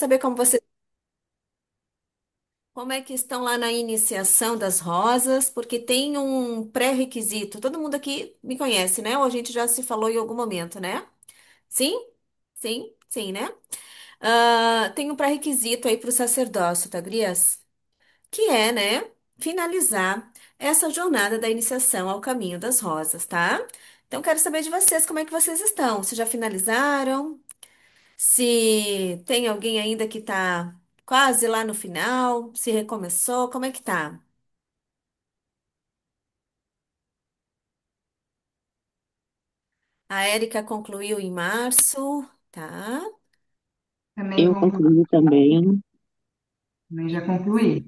saber como é que estão lá na iniciação das rosas, porque tem um pré-requisito. Todo mundo aqui me conhece, né? Ou a gente já se falou em algum momento, né? Sim? Sim, sim, né? Tem um pré-requisito aí para o sacerdócio, tá, gurias? Que é, né, finalizar essa jornada da iniciação ao caminho das rosas, tá? Então, quero saber de vocês como é que vocês estão. Se já finalizaram? Se tem alguém ainda que tá quase lá no final? Se recomeçou? Como é que tá? A Érica concluiu em março, tá? Também Eu concluí, concluí também, também já concluí.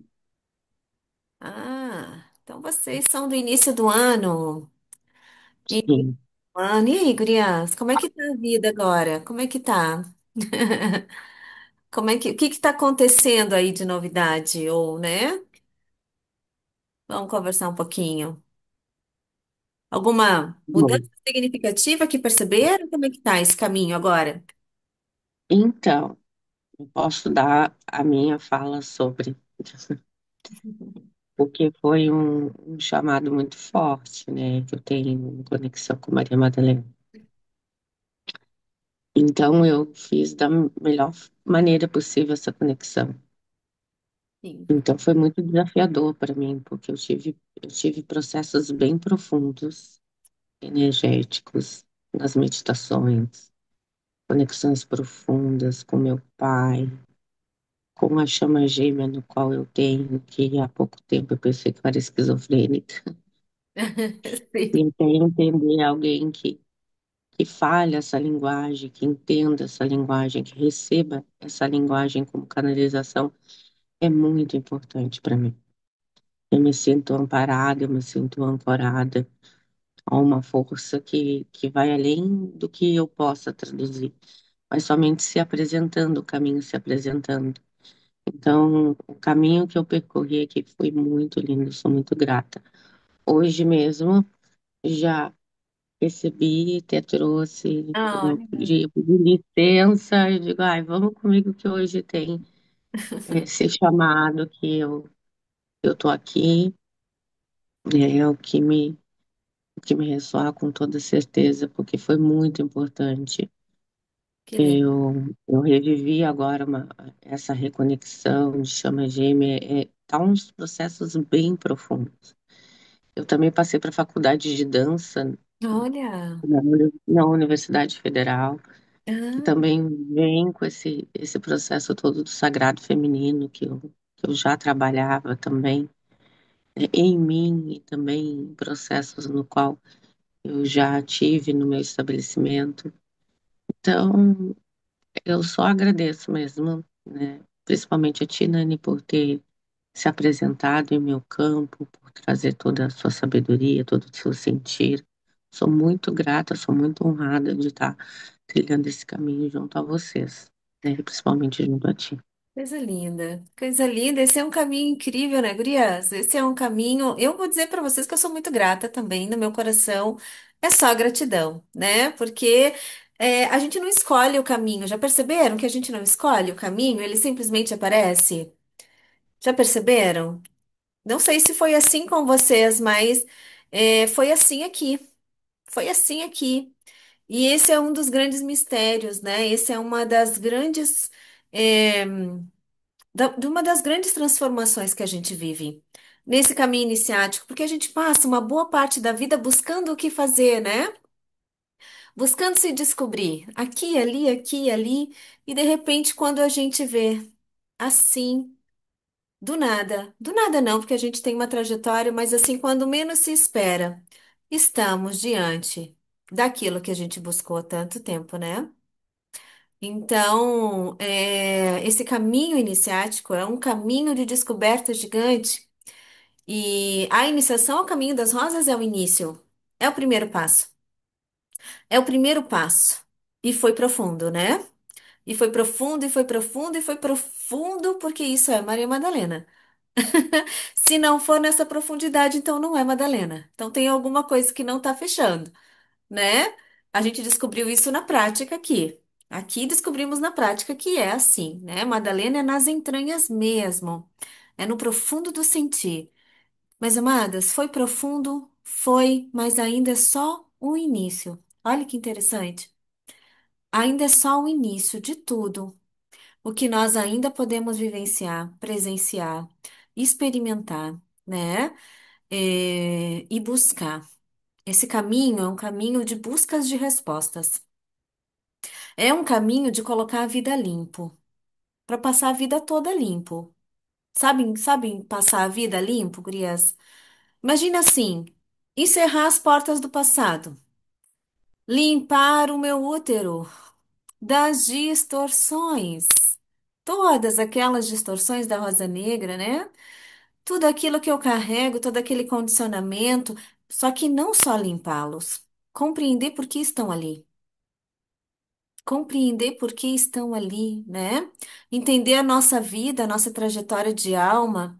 Então vocês são do início do ano. Início sim. do ano. E aí, gurias, como é que tá a vida agora? Como é que tá? O que que tá acontecendo aí de novidade? Ou, né? Vamos conversar um pouquinho. Alguma mudança Bom, significativa que perceberam? Como é que tá esse caminho agora? então, eu posso dar a minha fala sobre, porque foi um chamado muito forte, né, que eu tenho em conexão com Maria Madalena. Então, eu fiz da melhor maneira possível essa conexão. Sim. Então, foi muito desafiador para mim, porque eu tive processos bem profundos, energéticos, nas meditações, conexões profundas com meu pai, com a chama gêmea no qual eu tenho, que há pouco tempo eu pensei que eu era esquizofrênica, e Sim. até entender alguém que fale essa linguagem, que entenda essa linguagem, que receba essa linguagem como canalização, é muito importante para mim. Eu me sinto amparada, eu me sinto ancorada a uma força que vai além do que eu possa traduzir, mas somente se apresentando, o caminho se apresentando. Então, o caminho que eu percorri aqui foi muito lindo, sou muito grata. Hoje mesmo já recebi, até trouxe, eu Olha, pedi licença, eu digo, ai, vamos comigo que hoje tem esse chamado que eu tô aqui, é o que me ressoa com toda certeza, porque foi muito importante. que lindo. Eu revivi agora essa reconexão de chama gêmea, tá uns processos bem profundos. Eu também passei para a faculdade de dança Olha. na Universidade Federal, que Ah, também vem com esse processo todo do sagrado feminino que eu já trabalhava também, né, em mim e também em processos no qual eu já tive no meu estabelecimento. Então, eu só agradeço mesmo, né? Principalmente a ti, Nani, por ter se apresentado em meu campo, por trazer toda a sua sabedoria, todo o seu sentir. Sou muito grata, sou muito honrada de estar trilhando esse caminho junto a vocês, né? E principalmente junto a ti. coisa linda. Coisa linda. Esse é um caminho incrível, né, gurias? Esse é um caminho. Eu vou dizer para vocês que eu sou muito grata também. No meu coração é só gratidão, né? Porque a gente não escolhe o caminho. Já perceberam que a gente não escolhe o caminho? Ele simplesmente aparece? Já perceberam? Não sei se foi assim com vocês, mas foi assim aqui. Foi assim aqui. E esse é um dos grandes mistérios, né? Esse é uma das grandes, é, de uma das grandes transformações que a gente vive nesse caminho iniciático, porque a gente passa uma boa parte da vida buscando o que fazer, né? Buscando se descobrir aqui, ali, e de repente, quando a gente vê assim, do nada não, porque a gente tem uma trajetória, mas assim, quando menos se espera, estamos diante daquilo que a gente buscou há tanto tempo, né? Então, esse caminho iniciático é um caminho de descoberta gigante. E a iniciação ao caminho das rosas é o início, é o primeiro passo. É o primeiro passo. E foi profundo, né? E foi profundo, e foi profundo, e foi profundo, porque isso é Maria Madalena. Se não for nessa profundidade, então não é Madalena. Então tem alguma coisa que não está fechando, né? A gente descobriu isso na prática aqui. Aqui descobrimos na prática que é assim, né? Madalena é nas entranhas mesmo, é no profundo do sentir. Mas, amadas, foi profundo? Foi, mas ainda é só o início. Olha que interessante. Ainda é só o início de tudo. O que nós ainda podemos vivenciar, presenciar, experimentar, né? E buscar. Esse caminho é um caminho de buscas de respostas. É um caminho de colocar a vida limpo, para passar a vida toda limpo. Sabem passar a vida limpo, gurias? Imagina assim, encerrar as portas do passado, limpar o meu útero das distorções, todas aquelas distorções da rosa negra, né? Tudo aquilo que eu carrego, todo aquele condicionamento, só que não só limpá-los, compreender por que estão ali. Compreender por que estão ali, né? Entender a nossa vida, a nossa trajetória de alma,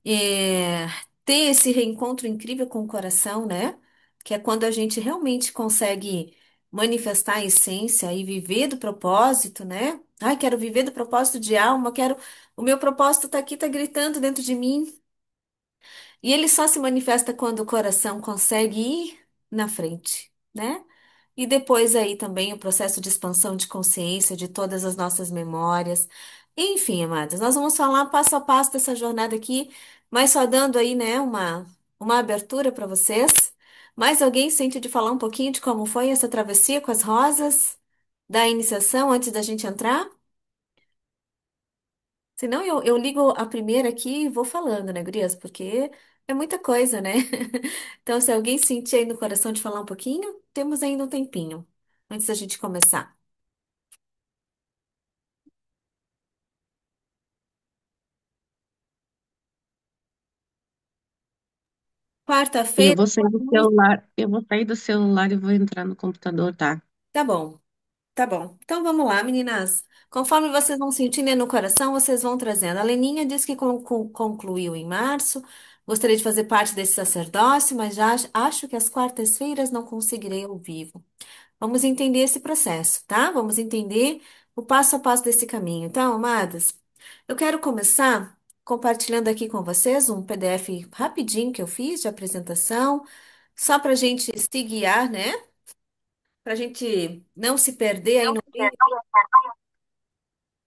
é, ter esse reencontro incrível com o coração, né? Que é quando a gente realmente consegue manifestar a essência e viver do propósito, né? Ai, quero viver do propósito de alma, quero. O meu propósito tá aqui, tá gritando dentro de mim. E ele só se manifesta quando o coração consegue ir na frente, né? E depois aí também o processo de expansão de consciência de todas as nossas memórias. Enfim, amadas, nós vamos falar passo a passo dessa jornada aqui, mas só dando aí, né, uma abertura para vocês. Mais alguém sente de falar um pouquinho de como foi essa travessia com as rosas da iniciação antes da gente entrar? Senão eu ligo a primeira aqui e vou falando, né, gurias? Porque é muita coisa, né? Então, se alguém sentir aí no coração de falar um pouquinho, temos ainda um tempinho antes da gente começar. Eu Quarta-feira, vou sair do celular, eu vou sair do celular e vou entrar no computador, tá? tá bom, tá bom. Então vamos lá, meninas. Conforme vocês vão sentindo aí no coração, vocês vão trazendo. A Leninha disse que concluiu em março. Gostaria de fazer parte desse sacerdócio, mas já acho que às quartas-feiras não conseguirei ao vivo. Vamos entender esse processo, tá? Vamos entender o passo a passo desse caminho. Então, amadas, eu quero começar compartilhando aqui com vocês um PDF rapidinho que eu fiz de apresentação, só para a gente se guiar, né? Para a gente não se perder aí no meio,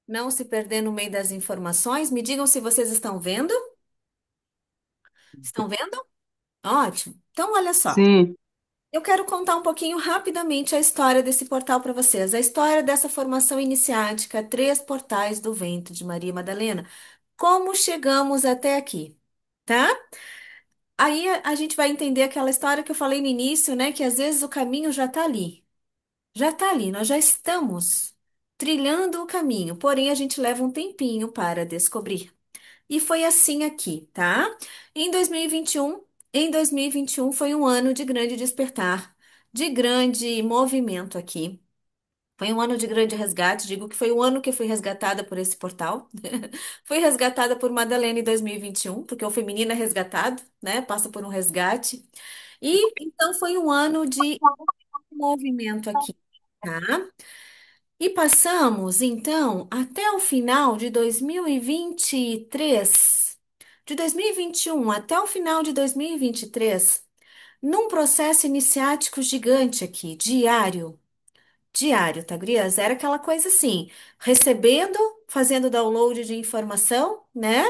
não se perder no meio das informações. Me digam se vocês estão vendo. Estão vendo? Ótimo. Então, olha só. Sim, Eu quero contar um pouquinho rapidamente a história desse portal para vocês. A história dessa formação iniciática, Três Portais do Vento, de Maria Madalena. Como chegamos até aqui, tá? Aí a gente vai entender aquela história que eu falei no início, né? Que às vezes o caminho já está ali. Já está ali, nós já estamos trilhando o caminho, porém a gente leva um tempinho para descobrir. E foi assim aqui, tá? Em 2021, em 2021 foi um ano de grande despertar, de grande movimento aqui. Foi um ano de grande resgate, digo que foi o ano que fui resgatada por esse portal. Fui resgatada por Madalena em 2021, porque o feminino é resgatado, né? Passa por um resgate. E então foi um ano de movimento aqui, tá? E passamos, então, até o final de 2023, de 2021 até o final de 2023, num processo iniciático gigante aqui, diário. Diário, tá, gurias? Era aquela coisa assim, recebendo, fazendo download de informação, né?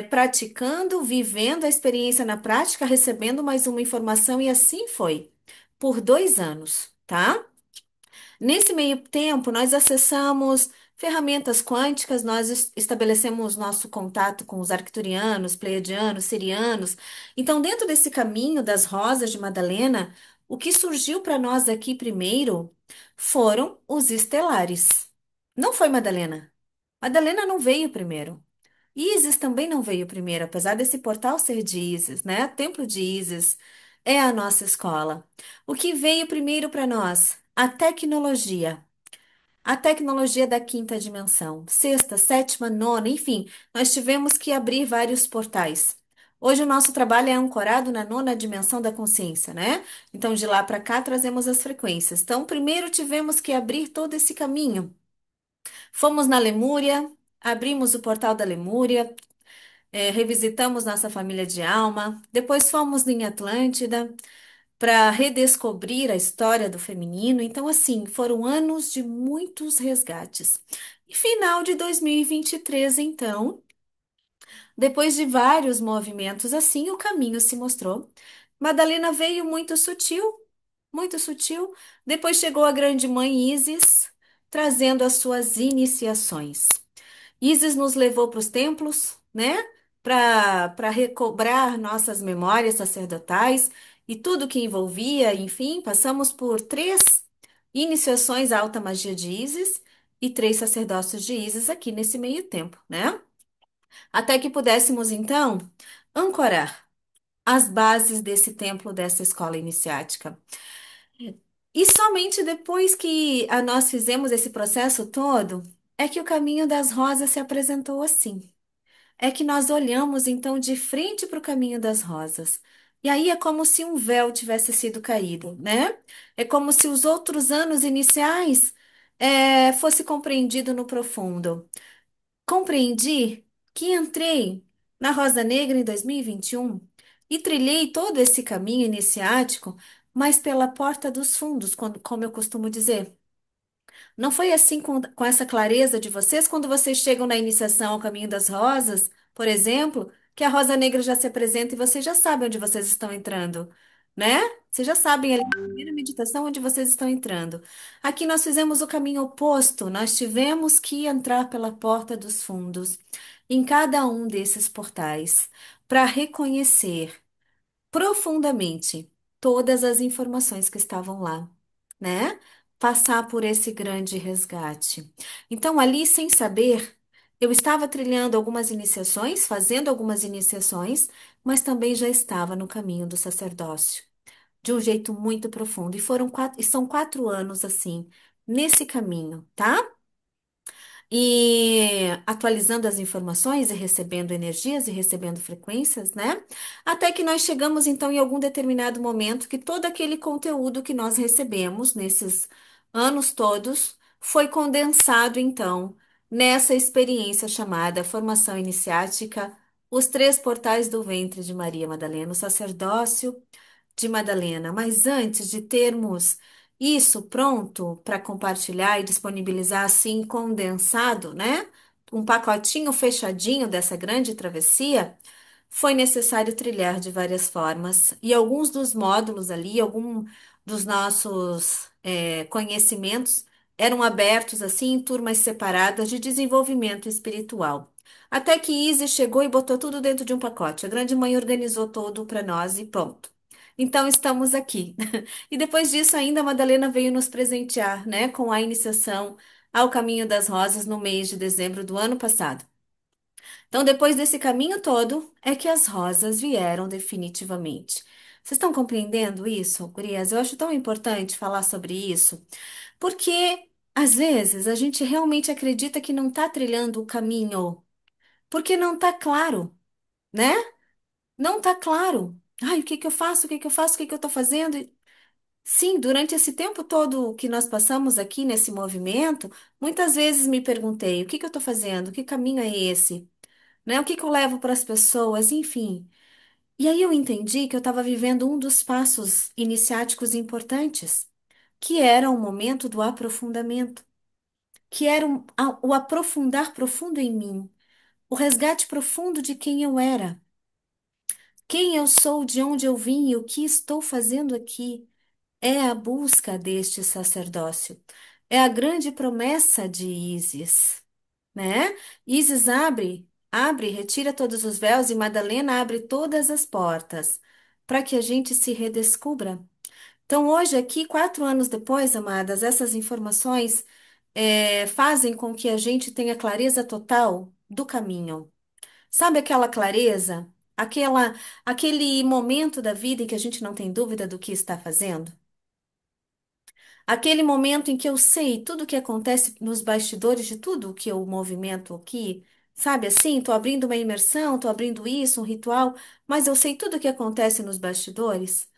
Praticando, vivendo a experiência na prática, recebendo mais uma informação e assim foi, por 2 anos, tá? Nesse meio tempo, nós acessamos ferramentas quânticas, nós estabelecemos nosso contato com os arcturianos, pleiadianos, sirianos. Então, dentro desse caminho das rosas de Madalena, o que surgiu para nós aqui primeiro foram os estelares. Não foi Madalena. Madalena não veio primeiro. Ísis também não veio primeiro, apesar desse portal ser de Ísis, né? Templo de Ísis é a nossa escola. O que veio primeiro para nós? A tecnologia. A tecnologia da quinta dimensão. Sexta, sétima, nona, enfim, nós tivemos que abrir vários portais. Hoje o nosso trabalho é ancorado na nona dimensão da consciência, né? Então, de lá para cá, trazemos as frequências. Então, primeiro tivemos que abrir todo esse caminho. Fomos na Lemúria, abrimos o portal da Lemúria, revisitamos nossa família de alma, depois fomos em Atlântida para redescobrir a história do feminino. Então, assim, foram anos de muitos resgates. E final de 2023, então, depois de vários movimentos assim, o caminho se mostrou. Madalena veio muito sutil, muito sutil. Depois chegou a grande mãe Isis, trazendo as suas iniciações. Isis nos levou para os templos, né? Para recobrar nossas memórias sacerdotais e tudo que envolvia, enfim, passamos por três iniciações à alta magia de Isis e três sacerdócios de Isis aqui nesse meio tempo, né? Até que pudéssemos, então, ancorar as bases desse templo, dessa escola iniciática. E somente depois que nós fizemos esse processo todo, é que o caminho das rosas se apresentou assim. É que nós olhamos então de frente para o caminho das rosas. E aí é como se um véu tivesse sido caído, né? É como se os outros anos iniciais fosse compreendido no profundo. Compreendi que entrei na Rosa Negra em 2021 e 21 e trilhei todo esse caminho iniciático, mas pela porta dos fundos, como eu costumo dizer. Não foi assim com essa clareza de vocês quando vocês chegam na iniciação ao caminho das rosas, por exemplo, que a rosa negra já se apresenta e vocês já sabem onde vocês estão entrando, né? Vocês já sabem ali na primeira meditação onde vocês estão entrando. Aqui nós fizemos o caminho oposto, nós tivemos que entrar pela porta dos fundos em cada um desses portais para reconhecer profundamente todas as informações que estavam lá, né? Passar por esse grande resgate. Então, ali, sem saber, eu estava trilhando algumas iniciações, fazendo algumas iniciações, mas também já estava no caminho do sacerdócio, de um jeito muito profundo. E foram quatro, e são 4 anos assim, nesse caminho, tá? E atualizando as informações e recebendo energias e recebendo frequências, né? Até que nós chegamos então em algum determinado momento que todo aquele conteúdo que nós recebemos nesses anos todos foi condensado então nessa experiência chamada formação iniciática, os três portais do ventre de Maria Madalena, o sacerdócio de Madalena, mas antes de termos isso pronto para compartilhar e disponibilizar assim condensado, né? Um pacotinho fechadinho dessa grande travessia, foi necessário trilhar de várias formas e alguns dos módulos ali, algum dos nossos conhecimentos eram abertos assim em turmas separadas de desenvolvimento espiritual. Até que Izzy chegou e botou tudo dentro de um pacote. A grande mãe organizou tudo para nós e pronto. Então estamos aqui. E depois disso ainda a Madalena veio nos presentear, né, com a iniciação ao Caminho das Rosas no mês de dezembro do ano passado. Então, depois desse caminho todo, é que as rosas vieram definitivamente. Vocês estão compreendendo isso, gurias? Eu acho tão importante falar sobre isso, porque às vezes a gente realmente acredita que não está trilhando o caminho, porque não está claro, né? Não está claro. Ai, o que que eu faço? O que que eu faço? O que que eu estou fazendo? Sim, durante esse tempo todo que nós passamos aqui nesse movimento, muitas vezes me perguntei: o que que eu estou fazendo? Que caminho é esse? Né? O que que eu levo para as pessoas? Enfim. E aí eu entendi que eu estava vivendo um dos passos iniciáticos importantes, que era o momento do aprofundamento, que era o aprofundar profundo em mim, o resgate profundo de quem eu era, quem eu sou, de onde eu vim e o que estou fazendo aqui. É a busca deste sacerdócio. É a grande promessa de Ísis, né? Ísis abre, retira todos os véus e Madalena abre todas as portas para que a gente se redescubra. Então, hoje, aqui, 4 anos depois, amadas, essas informações fazem com que a gente tenha clareza total do caminho. Sabe aquela clareza? Aquele momento da vida em que a gente não tem dúvida do que está fazendo? Aquele momento em que eu sei tudo o que acontece nos bastidores de tudo o que eu movimento aqui, Sabe assim? Tô abrindo uma imersão, tô abrindo isso, um ritual, mas eu sei tudo o que acontece nos bastidores.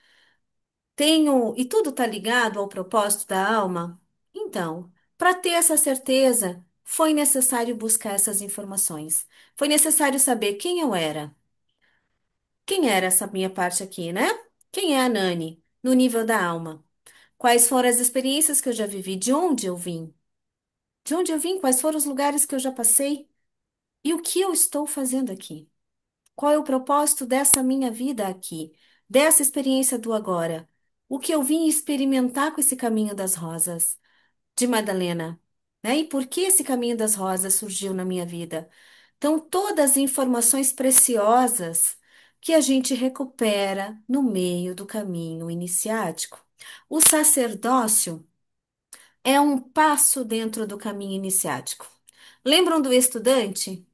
Tenho, e tudo tá ligado ao propósito da alma? Então, para ter essa certeza, foi necessário buscar essas informações. Foi necessário saber quem eu era. Quem era essa minha parte aqui, né? Quem é a Nani, no nível da alma? Quais foram as experiências que eu já vivi? De onde eu vim? De onde eu vim? Quais foram os lugares que eu já passei? E o que eu estou fazendo aqui? Qual é o propósito dessa minha vida aqui? Dessa experiência do agora? O que eu vim experimentar com esse caminho das rosas de Madalena, né? E por que esse caminho das rosas surgiu na minha vida? Então, todas as informações preciosas que a gente recupera no meio do caminho iniciático. O sacerdócio é um passo dentro do caminho iniciático. Lembram do estudante?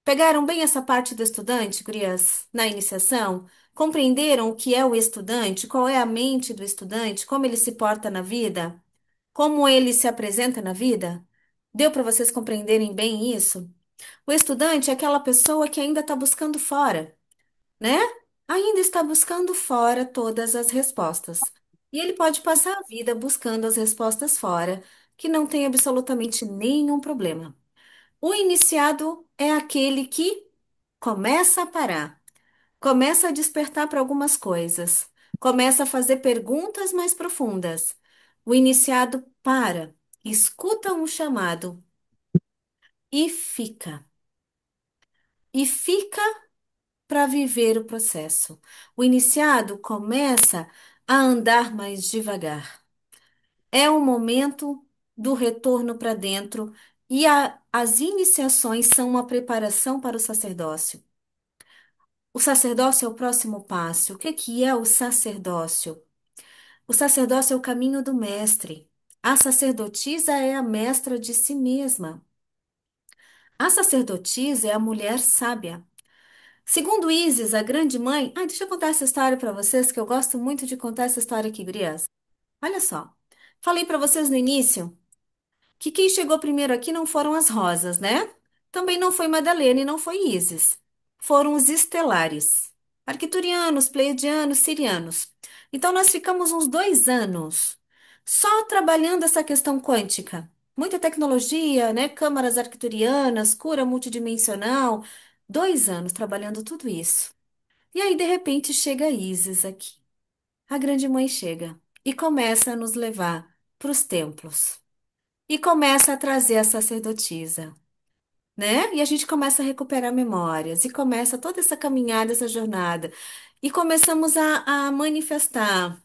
Pegaram bem essa parte do estudante, gurias, na iniciação? Compreenderam o que é o estudante? Qual é a mente do estudante? Como ele se porta na vida? Como ele se apresenta na vida? Deu para vocês compreenderem bem isso? O estudante é aquela pessoa que ainda está buscando fora, né? Ainda está buscando fora todas as respostas. E ele pode passar a vida buscando as respostas fora, que não tem absolutamente nenhum problema. O iniciado é aquele que começa a parar, começa a despertar para algumas coisas, começa a fazer perguntas mais profundas. O iniciado para, escuta um chamado e fica. E fica para viver o processo. O iniciado começa a andar mais devagar. É o momento do retorno para dentro e as iniciações são uma preparação para o sacerdócio. O sacerdócio é o próximo passo. O que que é o sacerdócio? O sacerdócio é o caminho do mestre. A sacerdotisa é a mestra de si mesma. A sacerdotisa é a mulher sábia. Segundo Isis, a grande mãe. Ai, deixa eu contar essa história para vocês, que eu gosto muito de contar essa história aqui, gurias. Olha só. Falei para vocês no início que quem chegou primeiro aqui não foram as rosas, né? Também não foi Madalena e não foi Ísis. Foram os estelares. Arcturianos, pleiadianos, sirianos. Então nós ficamos uns 2 anos só trabalhando essa questão quântica. Muita tecnologia, né? Câmaras arcturianas, cura multidimensional. 2 anos trabalhando tudo isso. E aí, de repente, chega a Ísis aqui. A grande mãe chega e começa a nos levar para os templos e começa a trazer a sacerdotisa, né? E a gente começa a recuperar memórias e começa toda essa caminhada, essa jornada. E começamos a manifestar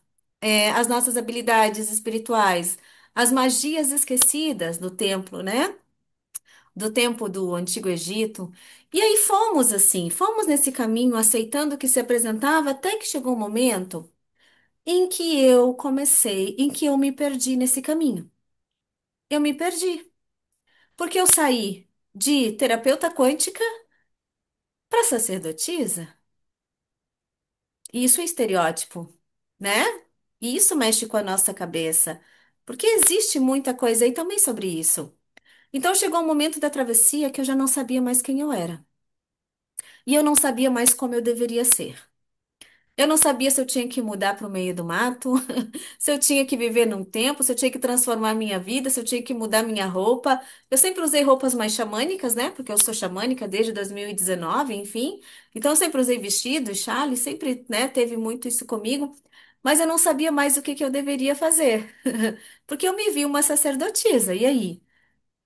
as nossas habilidades espirituais, as magias esquecidas do templo, né? Do tempo do Antigo Egito. E aí fomos assim, fomos nesse caminho aceitando o que se apresentava até que chegou um momento em que eu comecei, em que eu me perdi nesse caminho. Eu me perdi. Porque eu saí de terapeuta quântica para sacerdotisa. E isso é estereótipo, né? E isso mexe com a nossa cabeça. Porque existe muita coisa aí também sobre isso. Então chegou um momento da travessia que eu já não sabia mais quem eu era. E eu não sabia mais como eu deveria ser. Eu não sabia se eu tinha que mudar para o meio do mato, se eu tinha que viver num templo, se eu tinha que transformar minha vida, se eu tinha que mudar minha roupa. Eu sempre usei roupas mais xamânicas, né? Porque eu sou xamânica desde 2019, enfim. Então eu sempre usei vestido, chale, sempre, né, teve muito isso comigo. Mas eu não sabia mais o que que eu deveria fazer. Porque eu me vi uma sacerdotisa. E aí?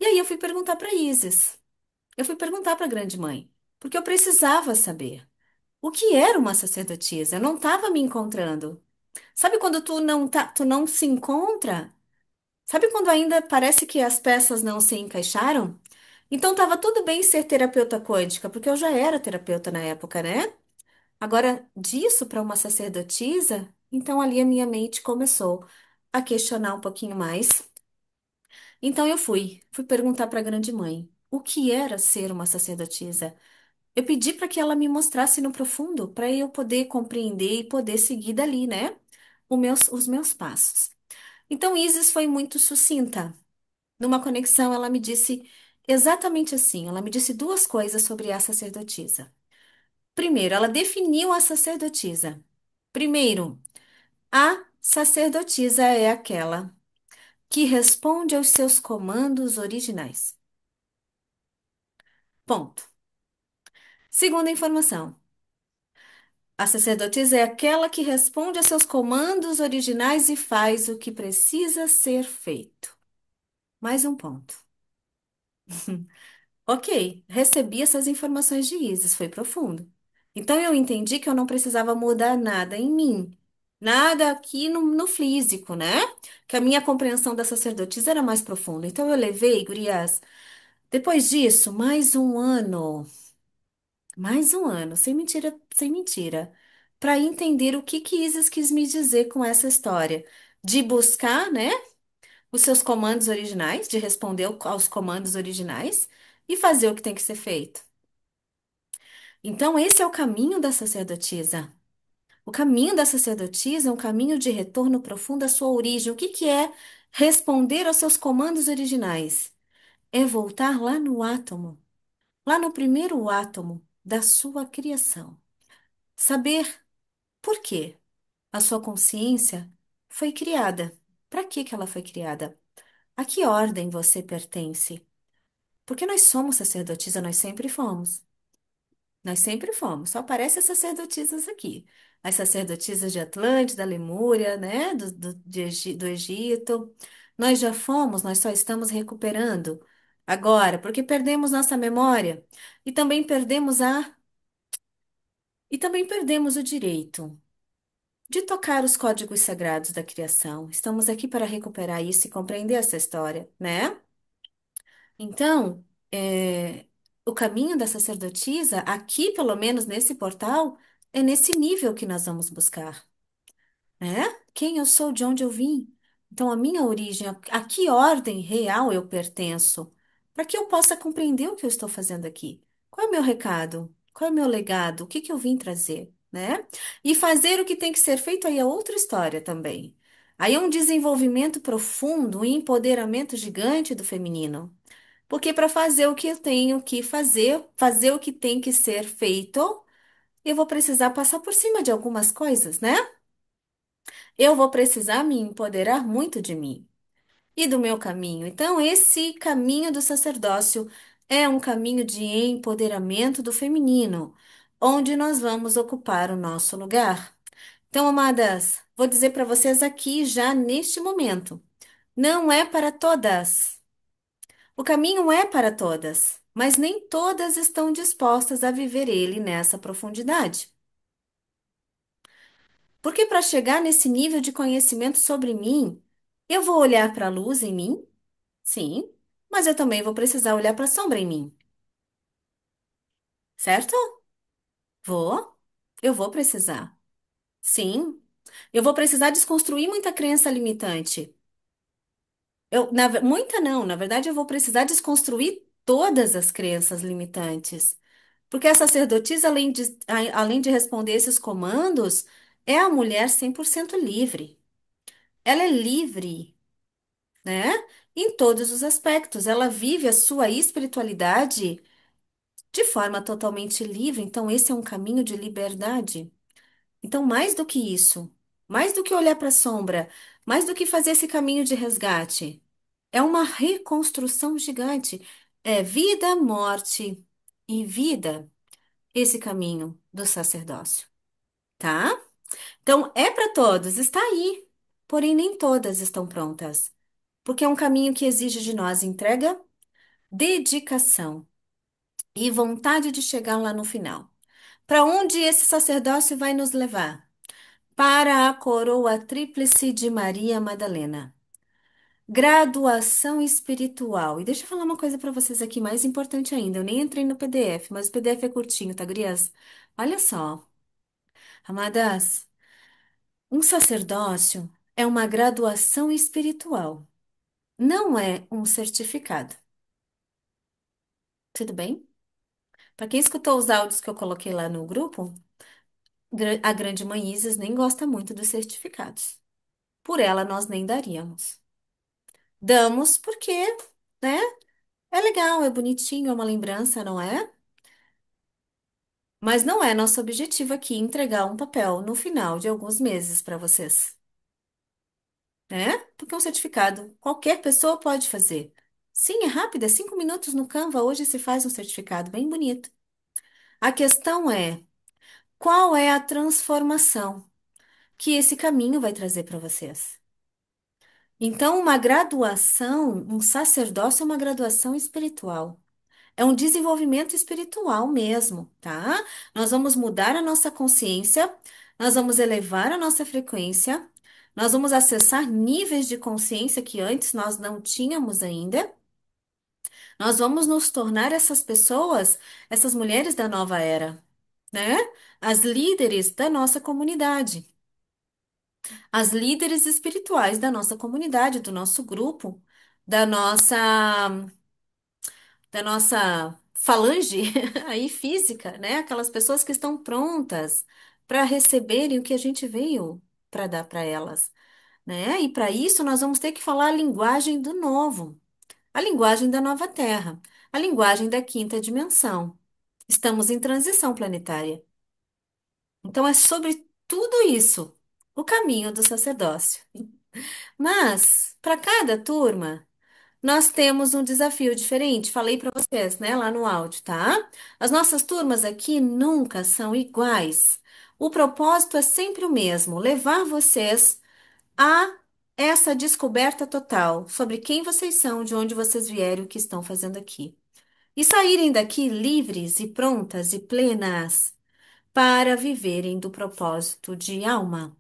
E aí eu fui perguntar para Isis. Eu fui perguntar para a grande mãe, porque eu precisava saber. O que era uma sacerdotisa? Eu não estava me encontrando. Sabe quando tu não se encontra? Sabe quando ainda parece que as peças não se encaixaram? Então estava tudo bem ser terapeuta quântica, porque eu já era terapeuta na época, né? Agora, disso para uma sacerdotisa, então ali a minha mente começou a questionar um pouquinho mais. Então eu fui perguntar para a grande mãe, o que era ser uma sacerdotisa? Eu pedi para que ela me mostrasse no profundo, para eu poder compreender e poder seguir dali, né? Os meus passos. Então, Isis foi muito sucinta. Numa conexão, ela me disse: exatamente assim. Ela me disse duas coisas sobre a sacerdotisa. Primeiro, ela definiu a sacerdotisa. Primeiro, a sacerdotisa é aquela que responde aos seus comandos originais. Ponto. Segunda informação. A sacerdotisa é aquela que responde a seus comandos originais e faz o que precisa ser feito. Mais um ponto. Ok, recebi essas informações de Isis, foi profundo. Então eu entendi que eu não precisava mudar nada em mim, nada aqui no físico, né? Que a minha compreensão da sacerdotisa era mais profunda. Então eu levei, gurias, depois disso, mais um ano, sem mentira, para entender o que Isis quis me dizer com essa história. De buscar, né, os seus comandos originais, de responder aos comandos originais e fazer o que tem que ser feito. Então, esse é o caminho da sacerdotisa. O caminho da sacerdotisa é um caminho de retorno profundo à sua origem. O que que é responder aos seus comandos originais? É voltar lá no átomo, lá no primeiro átomo da sua criação. Saber por quê a sua consciência foi criada. Para que que ela foi criada? A que ordem você pertence? Porque nós somos sacerdotisa, nós sempre fomos. Nós sempre fomos. Só aparecem as sacerdotisas aqui. As sacerdotisas de Atlântida, Lemúria, né? Do Egito. Nós já fomos, nós só estamos recuperando agora, porque perdemos nossa memória e também perdemos o direito de tocar os códigos sagrados da criação. Estamos aqui para recuperar isso e compreender essa história, né? Então, o caminho da sacerdotisa, aqui, pelo menos nesse portal, é nesse nível que nós vamos buscar, né? Quem eu sou, de onde eu vim. Então, a minha origem, a que ordem real eu pertenço, para que eu possa compreender o que eu estou fazendo aqui. Qual é o meu recado? Qual é o meu legado? O que que eu vim trazer, né? E fazer o que tem que ser feito aí é outra história também. Aí é um desenvolvimento profundo, um empoderamento gigante do feminino. Porque para fazer o que eu tenho que fazer, fazer o que tem que ser feito, eu vou precisar passar por cima de algumas coisas, né? Eu vou precisar me empoderar muito de mim e do meu caminho. Então, esse caminho do sacerdócio é um caminho de empoderamento do feminino, onde nós vamos ocupar o nosso lugar. Então, amadas, vou dizer para vocês aqui já neste momento, não é para todas. O caminho é para todas, mas nem todas estão dispostas a viver ele nessa profundidade. Porque para chegar nesse nível de conhecimento sobre mim, eu vou olhar para a luz em mim, sim, mas eu também vou precisar olhar para a sombra em mim, certo? Vou. Eu vou precisar. Sim. Eu vou precisar desconstruir muita crença limitante. Muita não, na verdade, eu vou precisar desconstruir todas as crenças limitantes. Porque a sacerdotisa, além de responder esses comandos, é a mulher 100% livre. Ela é livre, né? Em todos os aspectos. Ela vive a sua espiritualidade de forma totalmente livre. Então, esse é um caminho de liberdade. Então, mais do que isso, mais do que olhar para a sombra, mais do que fazer esse caminho de resgate, é uma reconstrução gigante. É vida, morte e vida, esse caminho do sacerdócio, tá? Então, é para todos, está aí. Porém, nem todas estão prontas, porque é um caminho que exige de nós entrega, dedicação e vontade de chegar lá no final. Para onde esse sacerdócio vai nos levar? Para a coroa tríplice de Maria Madalena. Graduação espiritual. E deixa eu falar uma coisa para vocês aqui, mais importante ainda. Eu nem entrei no PDF, mas o PDF é curtinho, tá, gurias? Olha só, amadas, um sacerdócio é uma graduação espiritual, não é um certificado. Tudo bem? Para quem escutou os áudios que eu coloquei lá no grupo, a grande mãe Isis nem gosta muito dos certificados. Por ela, nós nem daríamos. Damos porque, né? É legal, é bonitinho, é uma lembrança, não é? Mas não é nosso objetivo aqui entregar um papel no final de alguns meses para vocês, né? Porque um certificado qualquer pessoa pode fazer. Sim, é rápido, é 5 minutos no Canva. Hoje se faz um certificado bem bonito. A questão é, qual é a transformação que esse caminho vai trazer para vocês? Então, uma graduação, um sacerdócio é uma graduação espiritual. É um desenvolvimento espiritual mesmo, tá? Nós vamos mudar a nossa consciência, nós vamos elevar a nossa frequência, nós vamos acessar níveis de consciência que antes nós não tínhamos ainda. Nós vamos nos tornar essas pessoas, essas mulheres da nova era, né? As líderes da nossa comunidade, as líderes espirituais da nossa comunidade, do nosso grupo, da nossa da nossa falange aí física, né? Aquelas pessoas que estão prontas para receberem o que a gente veio para dar para elas, né? E para isso nós vamos ter que falar a linguagem do novo, a linguagem da nova Terra, a linguagem da quinta dimensão. Estamos em transição planetária. Então é sobre tudo isso, o caminho do sacerdócio. Mas para cada turma nós temos um desafio diferente, falei para vocês, né, lá no áudio, tá? As nossas turmas aqui nunca são iguais. O propósito é sempre o mesmo, levar vocês a essa descoberta total sobre quem vocês são, de onde vocês vieram, o que estão fazendo aqui. E saírem daqui livres e prontas e plenas para viverem do propósito de alma,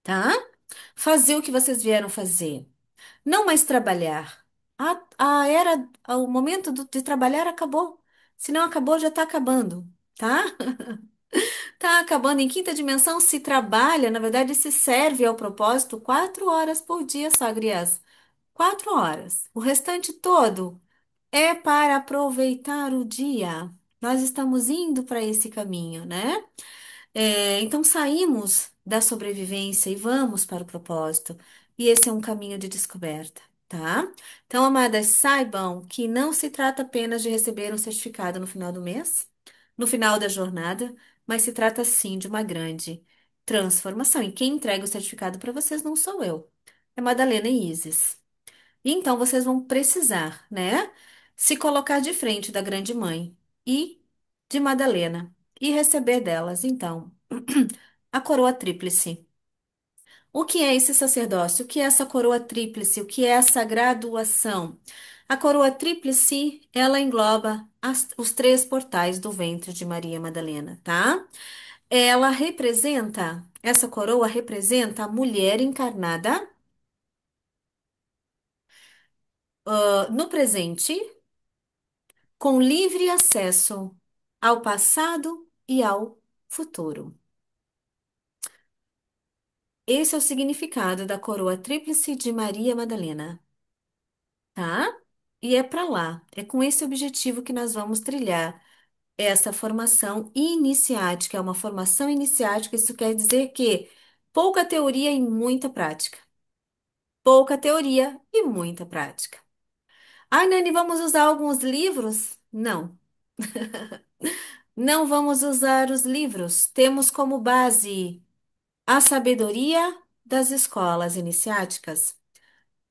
tá? Fazer o que vocês vieram fazer. Não mais trabalhar. O momento de trabalhar acabou. Se não acabou, já está acabando, tá? Tá acabando. Em quinta dimensão se trabalha, na verdade, se serve ao propósito 4 horas por dia, só, criança. 4 horas. O restante todo é para aproveitar o dia. Nós estamos indo para esse caminho, né? Então saímos da sobrevivência e vamos para o propósito. E esse é um caminho de descoberta, tá? Então, amadas, saibam que não se trata apenas de receber um certificado no final do mês, no final da jornada, mas se trata sim de uma grande transformação. E quem entrega o certificado para vocês não sou eu, é Madalena e Isis. E então vocês vão precisar, né, se colocar de frente da grande mãe e de Madalena e receber delas, então, a coroa tríplice. O que é esse sacerdócio? O que é essa coroa tríplice? O que é essa graduação? A coroa tríplice, ela engloba os 3 portais do ventre de Maria Madalena, tá? Essa coroa representa a mulher encarnada, no presente, com livre acesso ao passado e ao futuro. Esse é o significado da coroa tríplice de Maria Madalena, tá? E é para lá, é com esse objetivo que nós vamos trilhar essa formação iniciática. É uma formação iniciática, isso quer dizer que pouca teoria e muita prática. Pouca teoria e muita prática. Ai, Nani, vamos usar alguns livros? Não, não vamos usar os livros. Temos como base a sabedoria das escolas iniciáticas,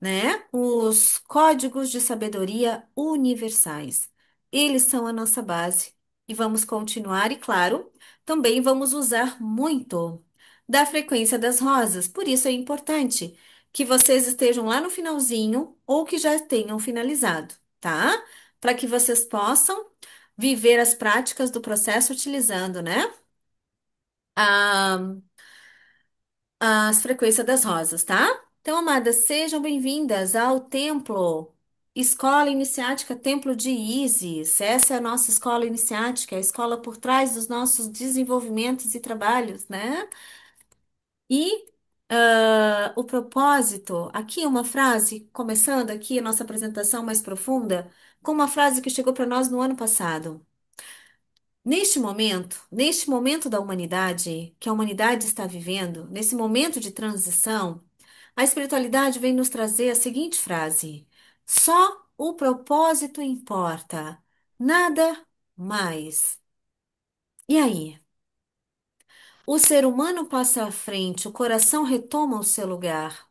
né? Os códigos de sabedoria universais. Eles são a nossa base e vamos continuar, e claro, também vamos usar muito da frequência das rosas. Por isso é importante que vocês estejam lá no finalzinho ou que já tenham finalizado, tá? Para que vocês possam viver as práticas do processo utilizando, né? A as frequências das rosas, tá? Então, amadas, sejam bem-vindas ao templo, Escola Iniciática Templo de Isis. Essa é a nossa escola iniciática, a escola por trás dos nossos desenvolvimentos e trabalhos, né? E o propósito, aqui uma frase, começando aqui a nossa apresentação mais profunda, com uma frase que chegou para nós no ano passado. Neste momento da humanidade, que a humanidade está vivendo, nesse momento de transição, a espiritualidade vem nos trazer a seguinte frase: só O propósito importa, nada mais. E aí? O ser humano passa à frente, o coração retoma o seu lugar.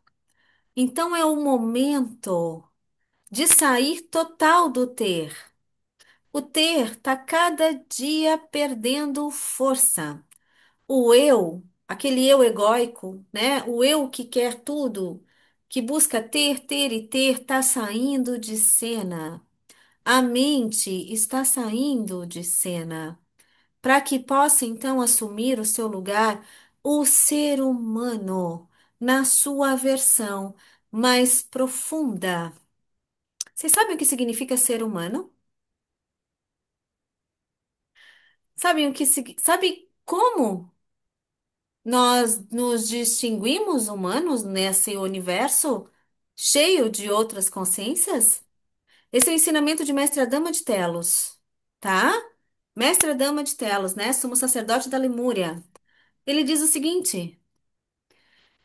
Então é o momento de sair total do ter. O ter está cada dia perdendo força. O eu, aquele eu egóico, né? O eu que quer tudo, que busca ter, ter e ter, está saindo de cena. A mente está saindo de cena. Para que possa então assumir o seu lugar, o ser humano, na sua versão mais profunda. Vocês sabem o que significa ser humano? Sabem o que sabe como nós nos distinguimos humanos nesse universo cheio de outras consciências? Esse é o ensinamento de Mestre Adama de Telos, tá? Mestre Adama de Telos, né? Sumo sacerdote da Lemúria. Ele diz o seguinte,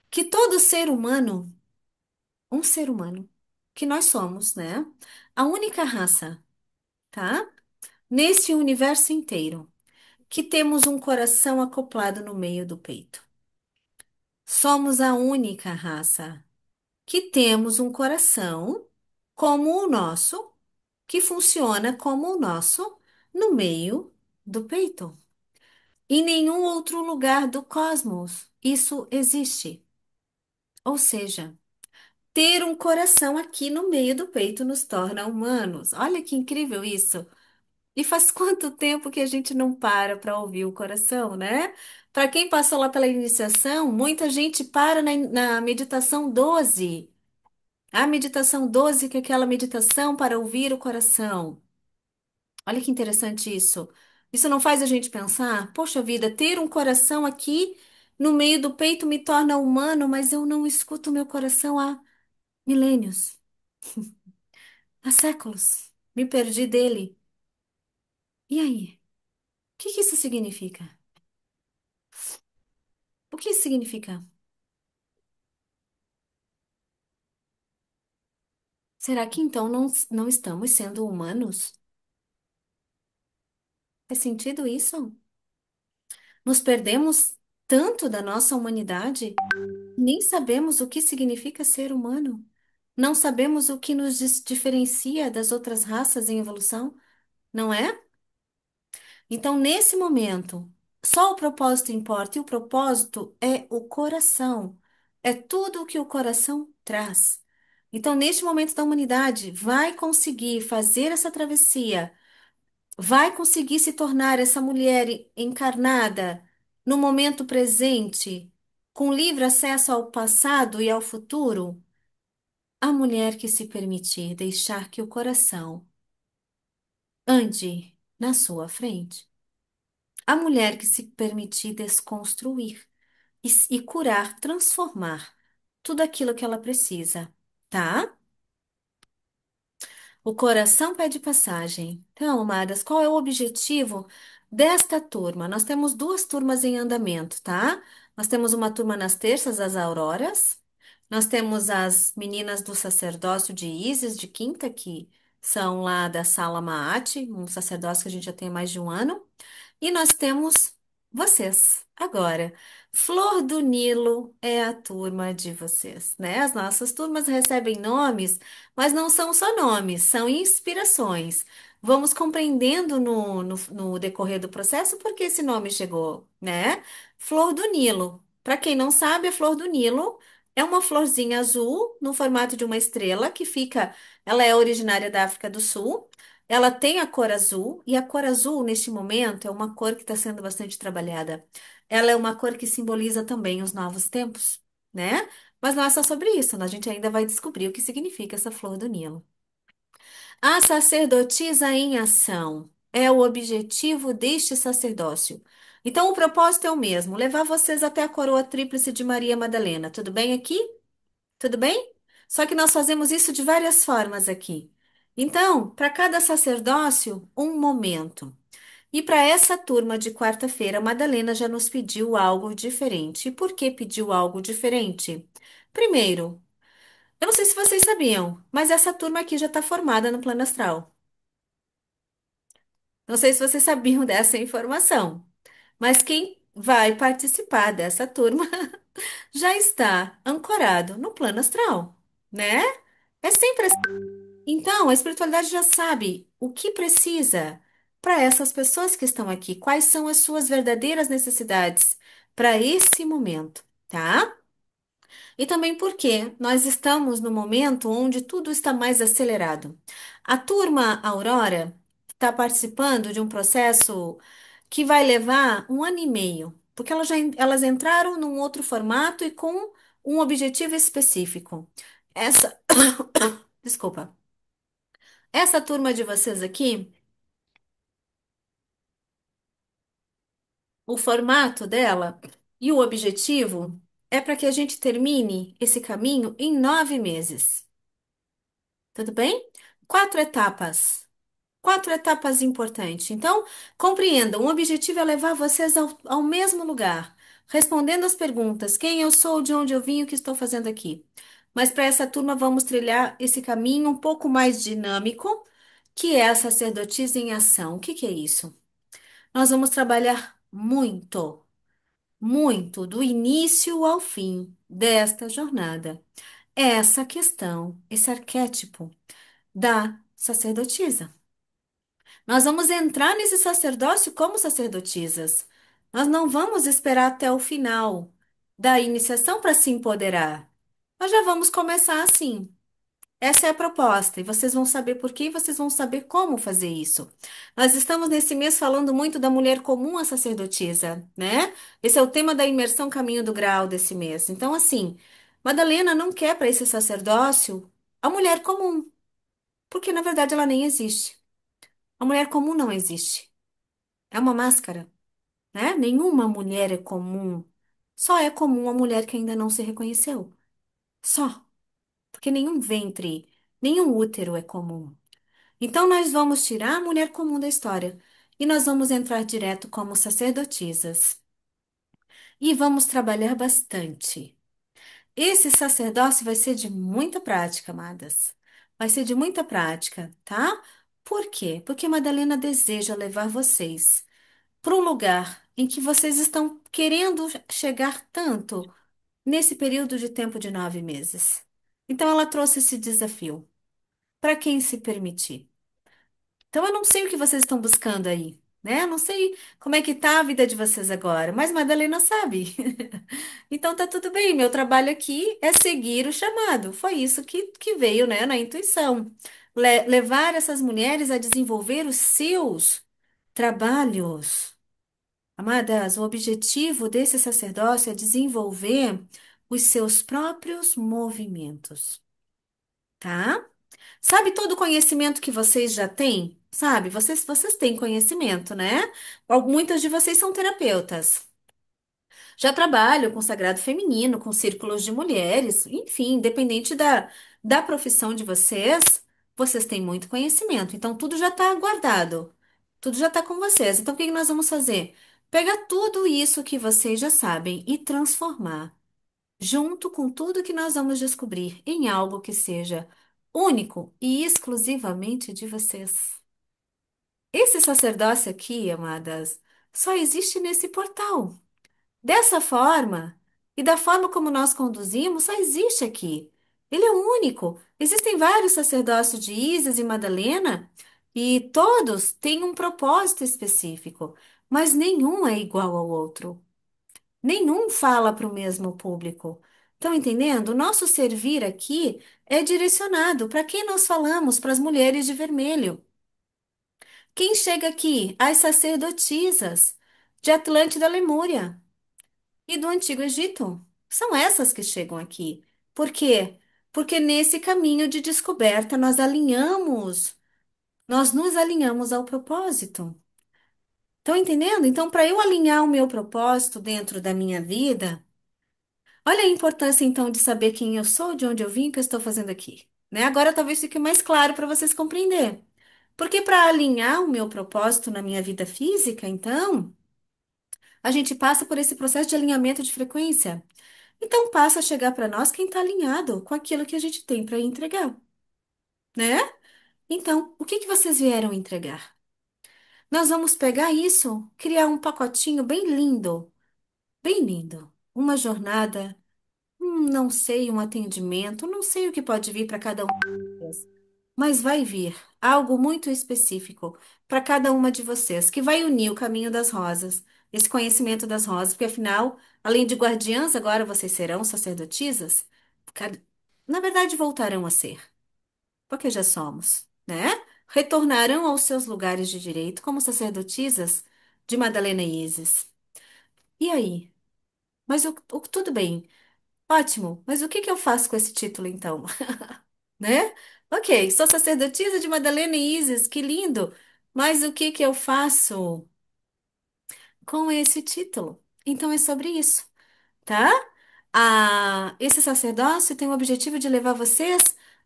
que todo ser humano, um ser humano, que nós somos, né? A única raça, tá? Nesse universo inteiro, que temos um coração acoplado no meio do peito. Somos a única raça que temos um coração como o nosso, que funciona como o nosso, no meio do peito. Em nenhum outro lugar do cosmos isso existe. Ou seja, ter um coração aqui no meio do peito nos torna humanos. Olha que incrível isso. E faz quanto tempo que a gente não para ouvir o coração, né? Para quem passou lá pela iniciação, muita gente para na meditação 12. A meditação 12, que é aquela meditação para ouvir o coração. Olha que interessante isso. Isso não faz a gente pensar, poxa vida, ter um coração aqui no meio do peito me torna humano, mas eu não escuto meu coração há milênios, há séculos. Me perdi dele. E aí? O que que isso significa? O que isso significa? Será que então não estamos sendo humanos? Faz sentido isso? Nos perdemos tanto da nossa humanidade? Nem sabemos o que significa ser humano. Não sabemos o que nos diferencia das outras raças em evolução, não é? Então, nesse momento, só o propósito importa, e o propósito é o coração. É tudo o que o coração traz. Então, neste momento da humanidade, vai conseguir fazer essa travessia, vai conseguir se tornar essa mulher encarnada no momento presente, com livre acesso ao passado e ao futuro. A mulher que se permitir deixar que o coração ande na sua frente. A mulher que se permitir desconstruir e curar, transformar tudo aquilo que ela precisa, tá? O coração pede passagem. Então, amadas, qual é o objetivo desta turma? Nós temos duas turmas em andamento, tá? Nós temos uma turma nas terças, as auroras. Nós temos as meninas do sacerdócio de Ísis, de quinta, que são lá da Sala Maate, um sacerdócio que a gente já tem há mais de um ano. E nós temos vocês. Agora, Flor do Nilo é a turma de vocês, né? As nossas turmas recebem nomes, mas não são só nomes, são inspirações. Vamos compreendendo no decorrer do processo porque esse nome chegou, né? Flor do Nilo. Para quem não sabe, a Flor do Nilo é uma florzinha azul no formato de uma estrela que fica. Ela é originária da África do Sul. Ela tem a cor azul, e a cor azul, neste momento, é uma cor que está sendo bastante trabalhada. Ela é uma cor que simboliza também os novos tempos, né? Mas não é só sobre isso, a gente ainda vai descobrir o que significa essa flor do Nilo. A sacerdotisa em ação é o objetivo deste sacerdócio. Então, o propósito é o mesmo: levar vocês até a coroa tríplice de Maria Madalena. Tudo bem aqui? Tudo bem? Só que nós fazemos isso de várias formas aqui. Então, para cada sacerdócio, um momento. E para essa turma de quarta-feira, a Madalena já nos pediu algo diferente. E por que pediu algo diferente? Primeiro, Eu não sei se vocês sabiam, mas essa turma aqui já está formada no plano astral. Não sei se vocês sabiam dessa informação, mas quem vai participar dessa turma já está ancorado no plano astral, né? É sempre assim. Então, a espiritualidade já sabe o que precisa para essas pessoas que estão aqui, quais são as suas verdadeiras necessidades para esse momento, tá? E também porque nós estamos no momento onde tudo está mais acelerado. A turma Aurora está participando de um processo que vai levar 1 ano e meio, porque elas entraram num outro formato e com um objetivo específico. Essa, desculpa, essa turma de vocês aqui, o formato dela e o objetivo é para que a gente termine esse caminho em 9 meses. Tudo bem? 4 etapas. 4 etapas importantes. Então, compreendam: o objetivo é levar vocês ao mesmo lugar, respondendo as perguntas: quem eu sou, de onde eu vim, o que estou fazendo aqui. Mas para essa turma, vamos trilhar esse caminho um pouco mais dinâmico, que é a sacerdotisa em ação. O que que é isso? Nós vamos trabalhar muito, muito, do início ao fim desta jornada. Essa questão, esse arquétipo da sacerdotisa. Nós vamos entrar nesse sacerdócio como sacerdotisas. Nós não vamos esperar até o final da iniciação para se empoderar. Nós já vamos começar assim. Essa é a proposta, e vocês vão saber por quê, e vocês vão saber como fazer isso. Nós estamos nesse mês falando muito da mulher comum à sacerdotisa, né? Esse é o tema da imersão Caminho do Grau desse mês. Então, assim, Madalena não quer para esse sacerdócio a mulher comum, porque na verdade ela nem existe. A mulher comum não existe. É uma máscara, né? Nenhuma mulher é comum. Só é comum a mulher que ainda não se reconheceu. Só. Porque nenhum ventre, nenhum útero é comum. Então nós vamos tirar a mulher comum da história e nós vamos entrar direto como sacerdotisas. E vamos trabalhar bastante. Esse sacerdócio vai ser de muita prática, amadas. Vai ser de muita prática, tá? Por quê? Porque Madalena deseja levar vocês para um lugar em que vocês estão querendo chegar tanto nesse período de tempo de 9 meses. Então, ela trouxe esse desafio para quem se permitir. Então, eu não sei o que vocês estão buscando aí, né? Eu não sei como é que tá a vida de vocês agora, mas Madalena sabe. Então, tá tudo bem. Meu trabalho aqui é seguir o chamado. Foi isso que veio, né, na intuição. Levar essas mulheres a desenvolver os seus trabalhos. Amadas, o objetivo desse sacerdócio é desenvolver os seus próprios movimentos, tá? Sabe todo o conhecimento que vocês já têm? Sabe? Vocês têm conhecimento, né? Muitas de vocês são terapeutas. Já trabalham com sagrado feminino, com círculos de mulheres, enfim, independente da profissão de vocês, vocês têm muito conhecimento. Então, tudo já está guardado, tudo já está com vocês. Então, o que que nós vamos fazer? Pegar tudo isso que vocês já sabem e transformar, junto com tudo que nós vamos descobrir, em algo que seja único e exclusivamente de vocês. Esse sacerdócio aqui, amadas, só existe nesse portal. Dessa forma, e da forma como nós conduzimos, só existe aqui. Ele é único. Existem vários sacerdócios de Isis e Madalena, e todos têm um propósito específico, mas nenhum é igual ao outro. Nenhum fala para o mesmo público. Estão entendendo? O nosso servir aqui é direcionado para quem nós falamos, para as mulheres de vermelho. Quem chega aqui? As sacerdotisas de Atlântida, Lemúria e do Antigo Egito. São essas que chegam aqui. Por quê? Porque nesse caminho de descoberta nós nos alinhamos ao propósito. Estão entendendo? Então, para eu alinhar o meu propósito dentro da minha vida, olha a importância então de saber quem eu sou, de onde eu vim, o que eu estou fazendo aqui. Né? Agora talvez fique mais claro para vocês compreender. Porque para alinhar o meu propósito na minha vida física, então, a gente passa por esse processo de alinhamento de frequência. Então passa a chegar para nós quem está alinhado com aquilo que a gente tem para entregar, né? Então, o que que vocês vieram entregar? Nós vamos pegar isso, criar um pacotinho bem lindo, bem lindo. Uma jornada, não sei, um atendimento, não sei o que pode vir para cada um de vocês, mas vai vir algo muito específico para cada uma de vocês, que vai unir o caminho das rosas, esse conhecimento das rosas, porque afinal, além de guardiãs, agora vocês serão sacerdotisas. Cada- Na verdade, voltarão a ser, porque já somos, né? Retornarão aos seus lugares de direito como sacerdotisas de Madalena e Isis. E aí? Mas tudo bem, ótimo, mas o que que eu faço com esse título então? Né? Ok, sou sacerdotisa de Madalena e Isis, que lindo! Mas o que que eu faço com esse título? Então é sobre isso, tá? Esse sacerdócio tem o objetivo de levar vocês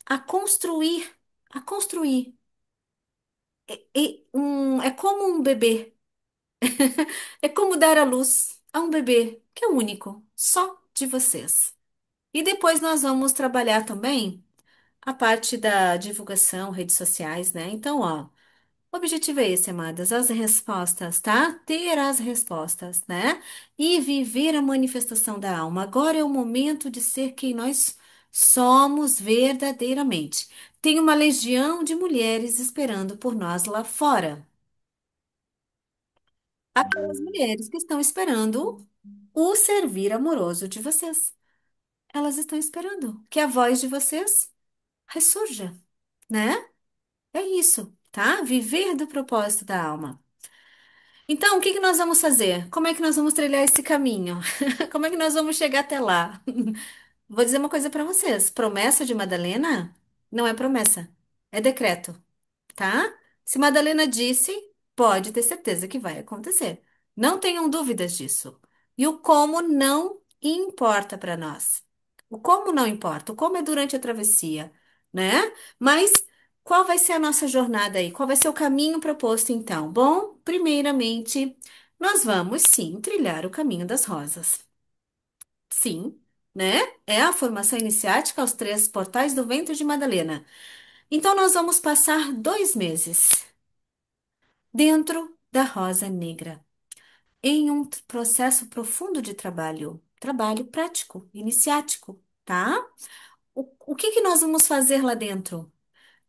a construir, a construir. É como um bebê, é como dar à luz a um bebê que é único, só de vocês. E depois nós vamos trabalhar também a parte da divulgação, redes sociais, né? Então, ó. O objetivo é esse, amadas, as respostas, tá? Ter as respostas, né? E viver a manifestação da alma. Agora é o momento de ser quem nós somos verdadeiramente. Tem uma legião de mulheres esperando por nós lá fora. Aquelas mulheres que estão esperando o servir amoroso de vocês. Elas estão esperando que a voz de vocês ressurja, né? É isso, tá? Viver do propósito da alma. Então, o que que nós vamos fazer? Como é que nós vamos trilhar esse caminho? Como é que nós vamos chegar até lá? Vou dizer uma coisa para vocês. Promessa de Madalena não é promessa, é decreto, tá? Se Madalena disse, pode ter certeza que vai acontecer. Não tenham dúvidas disso. E o como não importa para nós. O como não importa. O como é durante a travessia, né? Mas qual vai ser a nossa jornada aí? Qual vai ser o caminho proposto então? Bom, primeiramente, nós vamos sim trilhar o caminho das rosas. Sim, né? É a formação iniciática aos três portais do ventre de Madalena. Então, nós vamos passar 2 meses dentro da Rosa Negra, em um processo profundo de trabalho, trabalho prático, iniciático, tá? O que que nós vamos fazer lá dentro?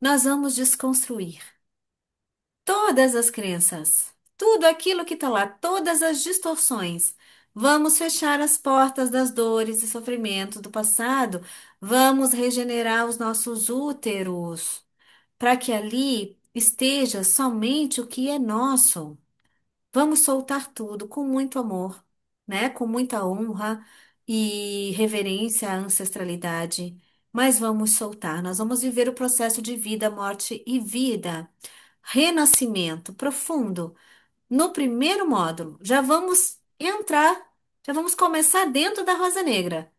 Nós vamos desconstruir todas as crenças, tudo aquilo que está lá, todas as distorções. Vamos fechar as portas das dores e sofrimentos do passado. Vamos regenerar os nossos úteros, para que ali esteja somente o que é nosso. Vamos soltar tudo com muito amor, né? Com muita honra e reverência à ancestralidade. Mas vamos soltar, nós vamos viver o processo de vida, morte e vida. Renascimento profundo. No primeiro módulo, já vamos entrar, já vamos começar dentro da Rosa Negra.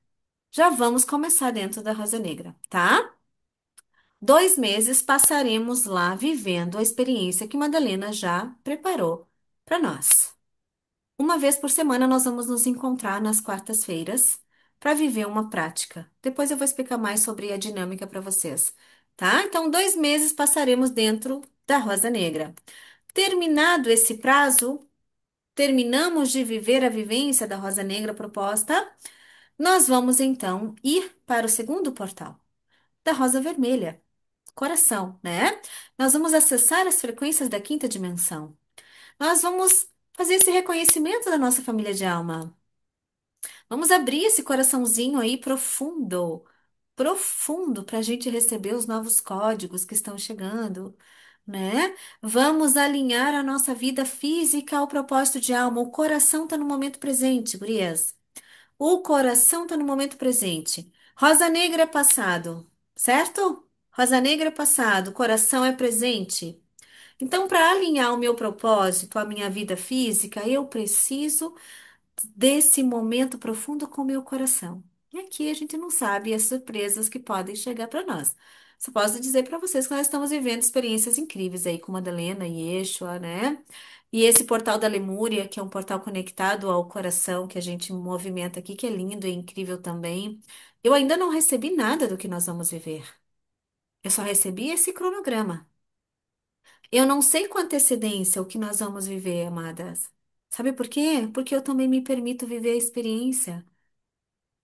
Já vamos começar dentro da Rosa Negra, tá? 2 meses passaremos lá vivendo a experiência que Madalena já preparou para nós. Uma vez por semana nós vamos nos encontrar nas quartas-feiras para viver uma prática. Depois eu vou explicar mais sobre a dinâmica para vocês, tá? Então, 2 meses passaremos dentro da Rosa Negra. Terminado esse prazo, terminamos de viver a vivência da Rosa Negra proposta, nós vamos então ir para o segundo portal, da Rosa Vermelha, coração, né? Nós vamos acessar as frequências da quinta dimensão. Nós vamos fazer esse reconhecimento da nossa família de alma. Vamos abrir esse coraçãozinho aí profundo, profundo, para a gente receber os novos códigos que estão chegando, né? Vamos alinhar a nossa vida física ao propósito de alma. O coração está no momento presente, gurias. O coração está no momento presente. Rosa Negra é passado, certo? Rosa Negra é passado, coração é presente. Então, para alinhar o meu propósito, a minha vida física, eu preciso desse momento profundo com o meu coração. E aqui a gente não sabe as surpresas que podem chegar para nós. Só posso dizer para vocês que nós estamos vivendo experiências incríveis aí com Madalena e Yeshua, né? E esse portal da Lemúria, que é um portal conectado ao coração que a gente movimenta aqui, que é lindo e incrível também. Eu ainda não recebi nada do que nós vamos viver. Eu só recebi esse cronograma. Eu não sei com antecedência o que nós vamos viver, amadas. Sabe por quê? Porque eu também me permito viver a experiência.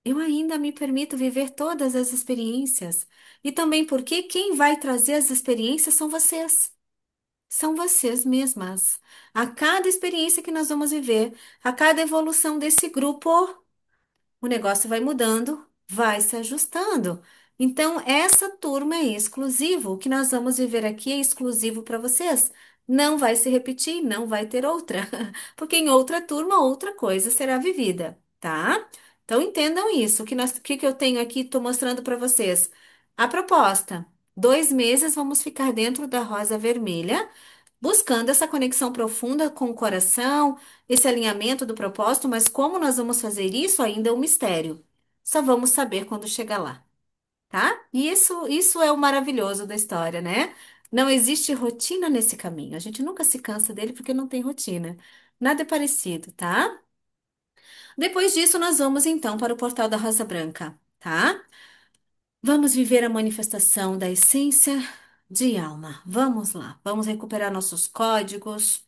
Eu ainda me permito viver todas as experiências. E também porque quem vai trazer as experiências são vocês. São vocês mesmas. A cada experiência que nós vamos viver, a cada evolução desse grupo, o negócio vai mudando, vai se ajustando. Então, essa turma é exclusivo. O que nós vamos viver aqui é exclusivo para vocês. Não vai se repetir, não vai ter outra. Porque em outra turma, outra coisa será vivida, tá? Então, entendam isso. O que que eu tenho aqui, estou mostrando para vocês. A proposta. 2 meses vamos ficar dentro da rosa vermelha buscando essa conexão profunda com o coração, esse alinhamento do propósito, mas como nós vamos fazer isso ainda é um mistério. Só vamos saber quando chegar lá, tá? E isso é o maravilhoso da história, né? Não existe rotina nesse caminho. A gente nunca se cansa dele porque não tem rotina. Nada é parecido, tá? Depois disso, nós vamos então para o portal da Rosa Branca, tá? Vamos viver a manifestação da essência de alma. Vamos lá. Vamos recuperar nossos códigos.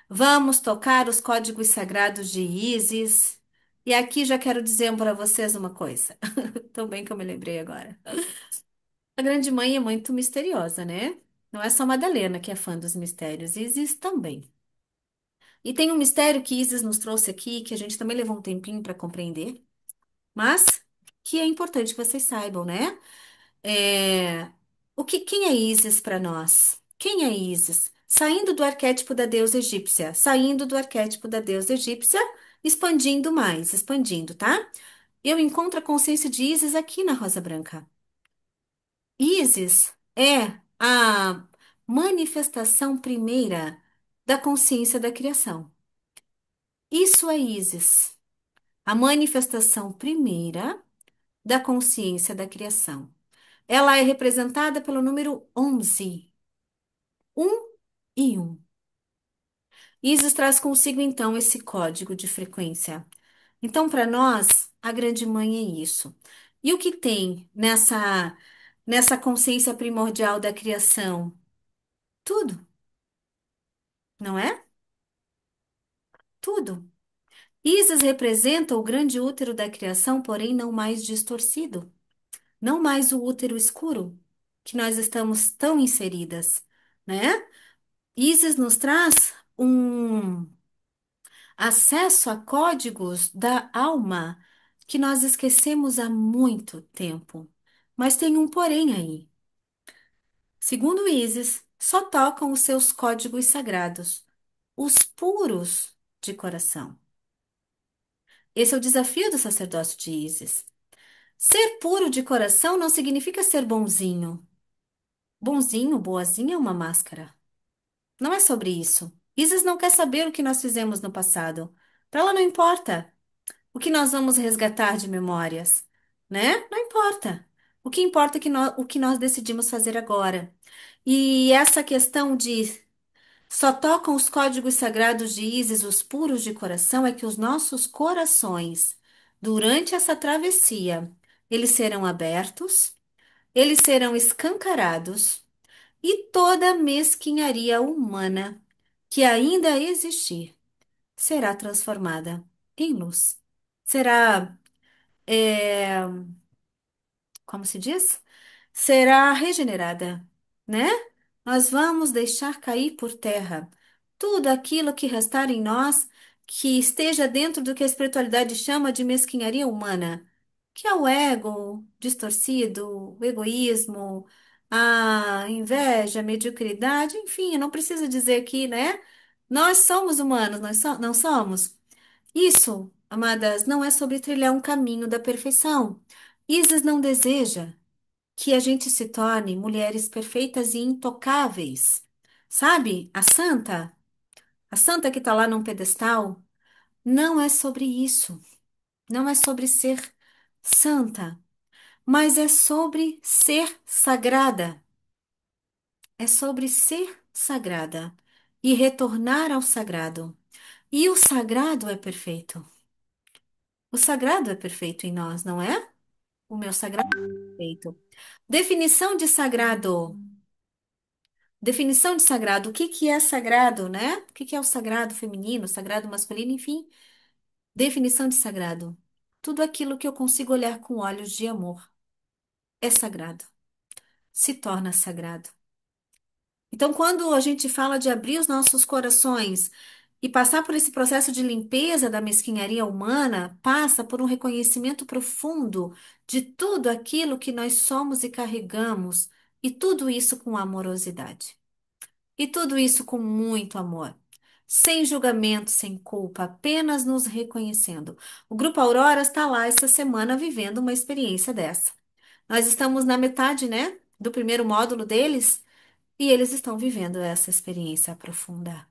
Vamos tocar os códigos sagrados de Ísis. E aqui já quero dizer para vocês uma coisa. Tão bem que eu me lembrei agora. A Grande Mãe é muito misteriosa, né? Não é só Madalena que é fã dos mistérios, Ísis também. E tem um mistério que Ísis nos trouxe aqui, que a gente também levou um tempinho para compreender, mas que é importante que vocês saibam, né? É, quem é Ísis para nós? Quem é Ísis? Saindo do arquétipo da deusa egípcia, saindo do arquétipo da deusa egípcia, expandindo mais, expandindo, tá? Eu encontro a consciência de Ísis aqui na Rosa Branca. Ísis é a manifestação primeira da consciência da criação. Isso é Ísis, a manifestação primeira da consciência da criação. Ela é representada pelo número 11. 1 e 1. Isis traz consigo, então, esse código de frequência. Então, para nós, a Grande Mãe é isso. E o que tem nessa consciência primordial da criação? Tudo, não é? Tudo. Isis representa o grande útero da criação, porém não mais distorcido. Não mais o útero escuro, que nós estamos tão inseridas, né? Isis nos traz um acesso a códigos da alma que nós esquecemos há muito tempo. Mas tem um porém aí. Segundo Isis, só tocam os seus códigos sagrados, os puros de coração. Esse é o desafio do sacerdócio de Isis. Ser puro de coração não significa ser bonzinho. Bonzinho, boazinha é uma máscara. Não é sobre isso. Isis não quer saber o que nós fizemos no passado. Para ela não importa. O que nós vamos resgatar de memórias, né? Não importa. O que importa é o que nós decidimos fazer agora. E essa questão de só tocam os códigos sagrados de Ísis, os puros de coração, é que os nossos corações, durante essa travessia, eles serão abertos, eles serão escancarados e toda mesquinharia humana que ainda existir será transformada em luz. Será é, como se diz? Será regenerada, né? Nós vamos deixar cair por terra tudo aquilo que restar em nós que esteja dentro do que a espiritualidade chama de mesquinharia humana, que é o ego distorcido, o egoísmo, a inveja, a mediocridade, enfim, eu não preciso dizer aqui, né? Nós somos humanos, não somos? Isso, amadas, não é sobre trilhar um caminho da perfeição. Isis não deseja que a gente se torne mulheres perfeitas e intocáveis. Sabe? A santa que está lá num pedestal, não é sobre isso. Não é sobre ser santa, mas é sobre ser sagrada. É sobre ser sagrada. e retornar ao sagrado. E o sagrado é perfeito. O sagrado é perfeito em nós, não é? O meu sagrado é perfeito. Definição de sagrado. Definição de sagrado. O que que é sagrado, né? O que que é o sagrado feminino, sagrado masculino, enfim. Definição de sagrado. Tudo aquilo que eu consigo olhar com olhos de amor é sagrado. Se torna sagrado. Então, quando a gente fala de abrir os nossos corações e passar por esse processo de limpeza da mesquinharia humana, passa por um reconhecimento profundo de tudo aquilo que nós somos e carregamos, e tudo isso com amorosidade. E tudo isso com muito amor. Sem julgamento, sem culpa, apenas nos reconhecendo. O Grupo Aurora está lá essa semana vivendo uma experiência dessa. Nós estamos na metade, né, do primeiro módulo deles. E eles estão vivendo essa experiência profunda,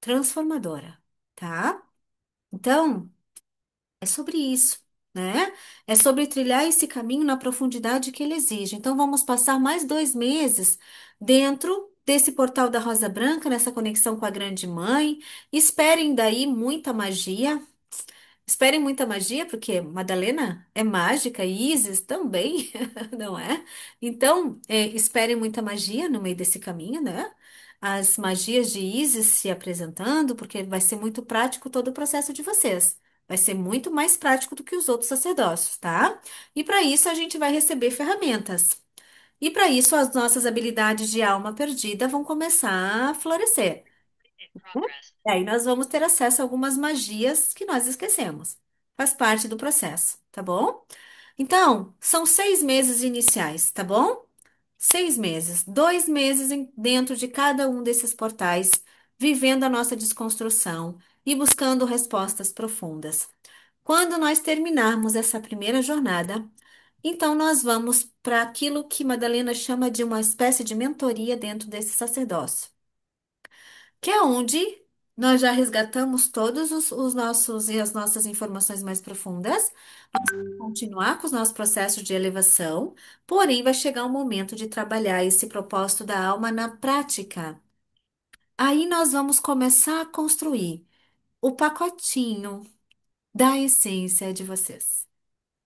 transformadora, tá? Então, é sobre isso, né? É sobre trilhar esse caminho na profundidade que ele exige. Então, vamos passar mais 2 meses dentro desse portal da Rosa Branca, nessa conexão com a Grande Mãe. Esperem daí muita magia. Esperem muita magia, porque Madalena é mágica e Isis também, não é? Então, esperem muita magia no meio desse caminho, né? As magias de Isis se apresentando, porque vai ser muito prático todo o processo de vocês. Vai ser muito mais prático do que os outros sacerdócios, tá? E para isso a gente vai receber ferramentas. E para isso as nossas habilidades de alma perdida vão começar a florescer. E aí nós vamos ter acesso a algumas magias que nós esquecemos. Faz parte do processo, tá bom? Então, são 6 meses iniciais, tá bom? 6 meses, 2 meses dentro de cada um desses portais, vivendo a nossa desconstrução e buscando respostas profundas. Quando nós terminarmos essa primeira jornada, então nós vamos para aquilo que Madalena chama de uma espécie de mentoria dentro desse sacerdócio, que é onde nós já resgatamos todos os nossos e as nossas informações mais profundas, continuar com os nossos processos de elevação, porém vai chegar o momento de trabalhar esse propósito da alma na prática. Aí nós vamos começar a construir o pacotinho da essência de vocês.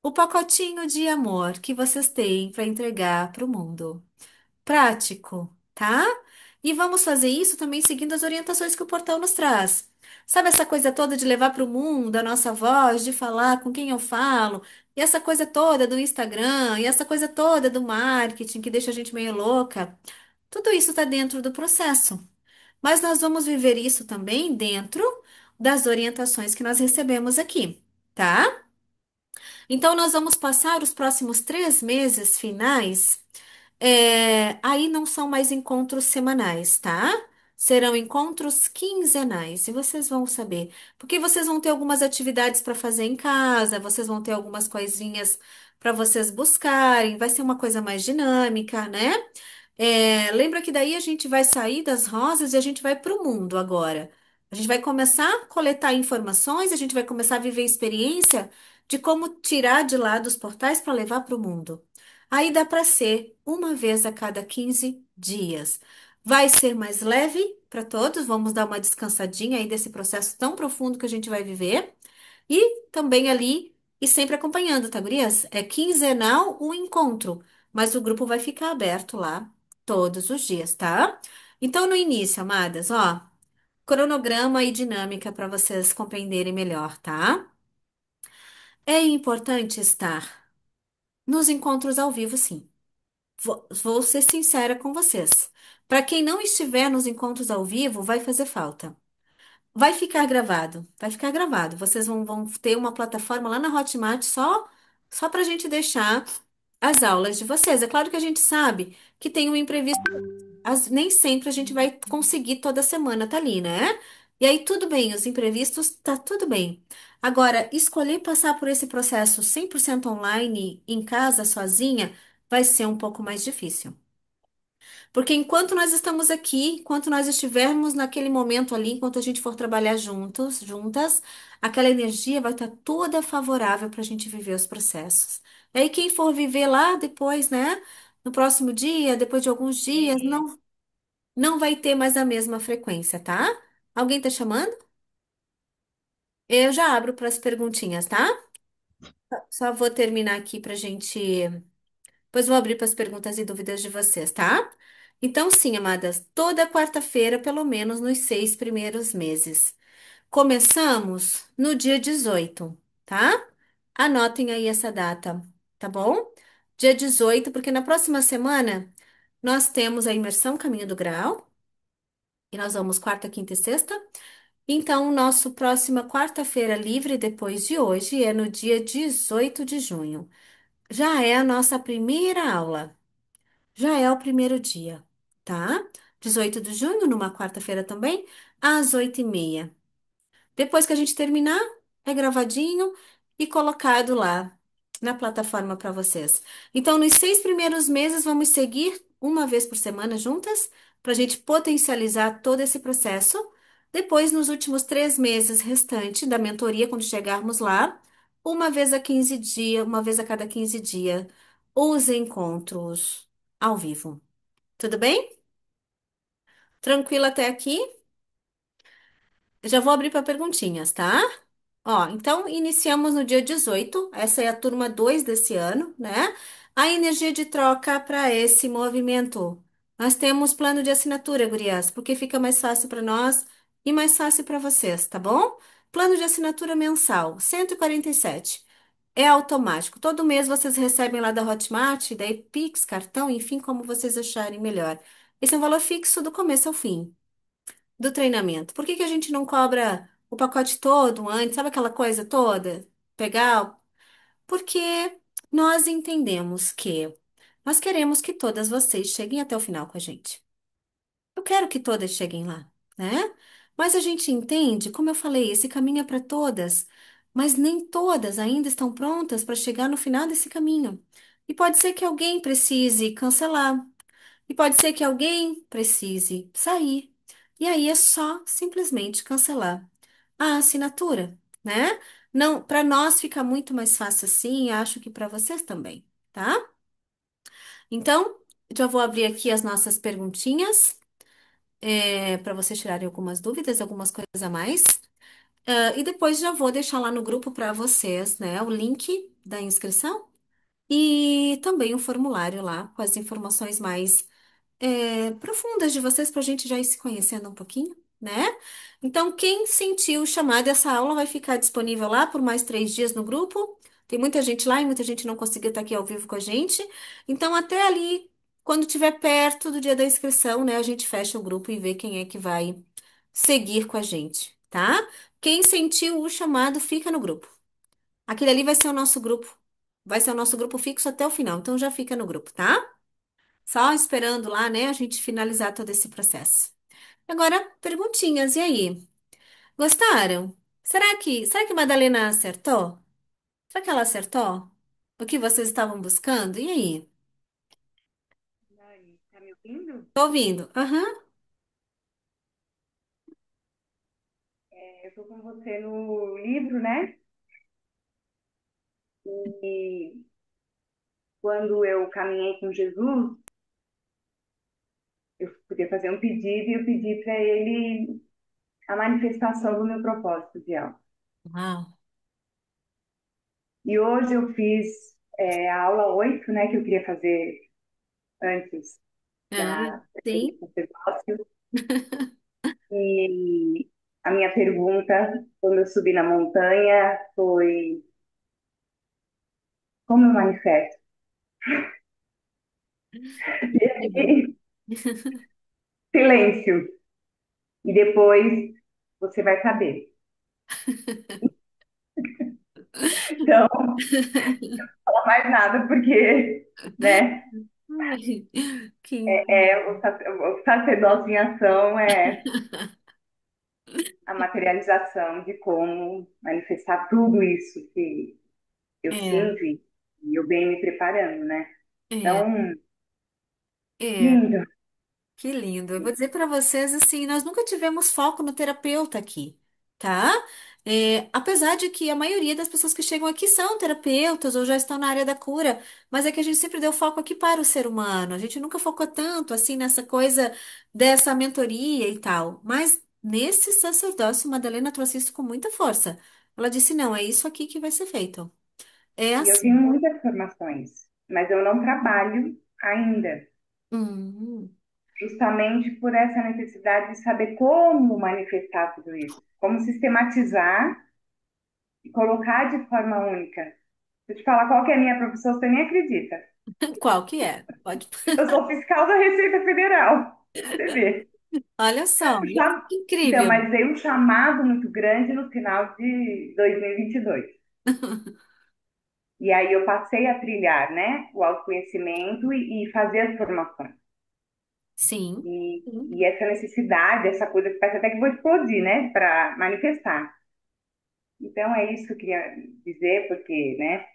O pacotinho de amor que vocês têm para entregar para o mundo. Prático, tá? E vamos fazer isso também seguindo as orientações que o portal nos traz. Sabe essa coisa toda de levar para o mundo a nossa voz, de falar com quem eu falo, e essa coisa toda do Instagram, e essa coisa toda do marketing que deixa a gente meio louca? Tudo isso está dentro do processo. Mas nós vamos viver isso também dentro das orientações que nós recebemos aqui, tá? Então, nós vamos passar os próximos 3 meses finais. Aí não são mais encontros semanais, tá? Serão encontros quinzenais e vocês vão saber, porque vocês vão ter algumas atividades para fazer em casa, vocês vão ter algumas coisinhas para vocês buscarem, vai ser uma coisa mais dinâmica, né? Lembra que daí a gente vai sair das rosas e a gente vai para o mundo agora. A gente vai começar a coletar informações, a gente vai começar a viver experiência de como tirar de lá dos portais para levar para o mundo. Aí dá para ser uma vez a cada 15 dias. Vai ser mais leve para todos, vamos dar uma descansadinha aí desse processo tão profundo que a gente vai viver. E também ali, e sempre acompanhando, tá, gurias? É quinzenal o encontro, mas o grupo vai ficar aberto lá todos os dias, tá? Então, no início, amadas, ó, cronograma e dinâmica para vocês compreenderem melhor, tá? É importante estar nos encontros ao vivo, sim. Vou ser sincera com vocês. Para quem não estiver nos encontros ao vivo, vai fazer falta. Vai ficar gravado, vai ficar gravado. Vocês vão ter uma plataforma lá na Hotmart só para a gente deixar as aulas de vocês. É claro que a gente sabe que tem um imprevisto. Nem sempre a gente vai conseguir toda semana tá ali, né? E aí tudo bem, os imprevistos tá tudo bem. Agora, escolher passar por esse processo 100% online em casa sozinha vai ser um pouco mais difícil. Porque enquanto nós estamos aqui, enquanto nós estivermos naquele momento ali, enquanto a gente for trabalhar juntos, juntas, aquela energia vai estar toda favorável para a gente viver os processos. E aí, quem for viver lá depois, né? No próximo dia, depois de alguns dias, não. não vai ter mais a mesma frequência, tá? Alguém tá chamando? Eu já abro para as perguntinhas, tá? Só vou terminar aqui pra gente. Depois vou abrir para as perguntas e dúvidas de vocês, tá? Então, sim, amadas, toda quarta-feira, pelo menos nos 6 primeiros meses. Começamos no dia 18, tá? Anotem aí essa data, tá bom? Dia 18, porque na próxima semana nós temos a imersão Caminho do Grau, e nós vamos quarta, quinta e sexta. Então, nosso próxima quarta-feira livre depois de hoje é no dia 18 de junho. Já é a nossa primeira aula, já é o primeiro dia, tá? 18 de junho, numa quarta-feira também, às 8h30. Depois que a gente terminar, é gravadinho e colocado lá na plataforma para vocês. Então, nos 6 primeiros meses, vamos seguir uma vez por semana juntas, para a gente potencializar todo esse processo. Depois, nos últimos 3 meses restantes da mentoria, quando chegarmos lá, uma vez a 15 dias, uma vez a cada 15 dias, os encontros ao vivo. Tudo bem? Tranquilo até aqui? Eu já vou abrir para perguntinhas, tá? Ó, então iniciamos no dia 18. Essa é a turma 2 desse ano, né? A energia de troca para esse movimento. Nós temos plano de assinatura, gurias, porque fica mais fácil para nós e mais fácil para vocês, tá bom? Plano de assinatura mensal, 147. É automático. Todo mês vocês recebem lá da Hotmart, daí Pix, cartão, enfim, como vocês acharem melhor. Esse é um valor fixo do começo ao fim do treinamento. Por que que a gente não cobra o pacote todo antes, sabe aquela coisa toda? Pegar? Porque nós entendemos que nós queremos que todas vocês cheguem até o final com a gente. Eu quero que todas cheguem lá, né? Mas a gente entende, como eu falei, esse caminho é para todas, mas nem todas ainda estão prontas para chegar no final desse caminho. E pode ser que alguém precise cancelar. E pode ser que alguém precise sair. E aí é só simplesmente cancelar a assinatura, né? Não, para nós fica muito mais fácil assim, e acho que para vocês também, tá? Então, já vou abrir aqui as nossas perguntinhas, para vocês tirarem algumas dúvidas, algumas coisas a mais. E depois já vou deixar lá no grupo para vocês, né, o link da inscrição e também o formulário lá com as informações mais profundas de vocês para a gente já ir se conhecendo um pouquinho, né? Então, quem sentiu o chamado, essa aula vai ficar disponível lá por mais 3 dias no grupo. Tem muita gente lá e muita gente não conseguiu estar aqui ao vivo com a gente. Então, até ali, quando estiver perto do dia da inscrição, né, a gente fecha o grupo e vê quem é que vai seguir com a gente, tá? Quem sentiu o chamado, fica no grupo. Aquele ali vai ser o nosso grupo. Vai ser o nosso grupo fixo até o final. Então, já fica no grupo, tá? Só esperando lá, né, a gente finalizar todo esse processo. Agora, perguntinhas, e aí? Gostaram? Será que Madalena acertou? Será que ela acertou? O que vocês estavam buscando? E aí? Dani, tá me ouvindo? Tô ouvindo. Aham. Eu tô com você no livro, né? E quando eu caminhei com Jesus, eu podia fazer um pedido e eu pedi para ele a manifestação do meu propósito de alma. Uau. E hoje eu fiz a aula 8, né, que eu queria fazer antes Ah, da sim. sacerdócio. E a minha pergunta, quando eu subi na montanha, foi como eu manifesto? E Sim. aí, silêncio. E depois você vai saber. Então, não fala mais nada, porque, né, Ai, que incrível. o sacerdócio em ação é a materialização de como manifestar tudo isso que eu É, sinto e eu venho me preparando, né? é, Então, é. lindo. Que lindo. Eu vou dizer para vocês assim, nós nunca tivemos foco no terapeuta aqui. tá? Apesar de que a maioria das pessoas que chegam aqui são terapeutas ou já estão na área da cura, mas é que a gente sempre deu foco aqui para o ser humano. A gente nunca focou tanto assim nessa coisa dessa mentoria e tal. Mas nesse sacerdócio, Madalena trouxe isso com muita força. Ela disse: não, é isso aqui que vai ser feito. É E eu tenho assim. muitas formações, mas eu não trabalho ainda, Hum, justamente por essa necessidade de saber como manifestar tudo isso, como sistematizar e colocar de forma única. Se eu te falar qual que é a minha profissão, você nem acredita. qual que é? Pode. Eu sou fiscal da Receita Federal. Você vê. Olha só, O olha que Então, incrível. mas veio um chamado muito grande no final de 2022. E aí eu passei a trilhar, né, o autoconhecimento e fazer as formações. Sim. E essa necessidade, essa coisa que parece até que vou explodir, né, para manifestar. Então é isso que eu queria dizer, porque, né,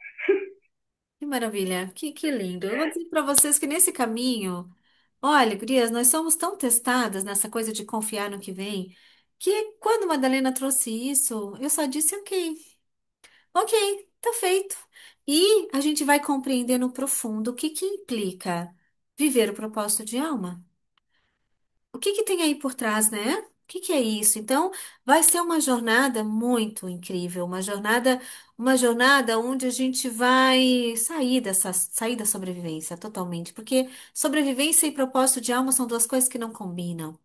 Que maravilha, que lindo. Eu vou dizer para vocês que nesse caminho, olha, gurias, nós somos tão testadas nessa coisa de confiar no que vem, que quando Madalena trouxe isso, eu só disse ok, ok, tá feito. E a gente vai compreender no profundo o que que implica viver o propósito de alma. O que que tem aí por trás, né? O que que é isso? Então, vai ser uma jornada muito incrível, uma jornada onde a gente vai sair da sobrevivência totalmente, porque sobrevivência e propósito de alma são duas coisas que não combinam,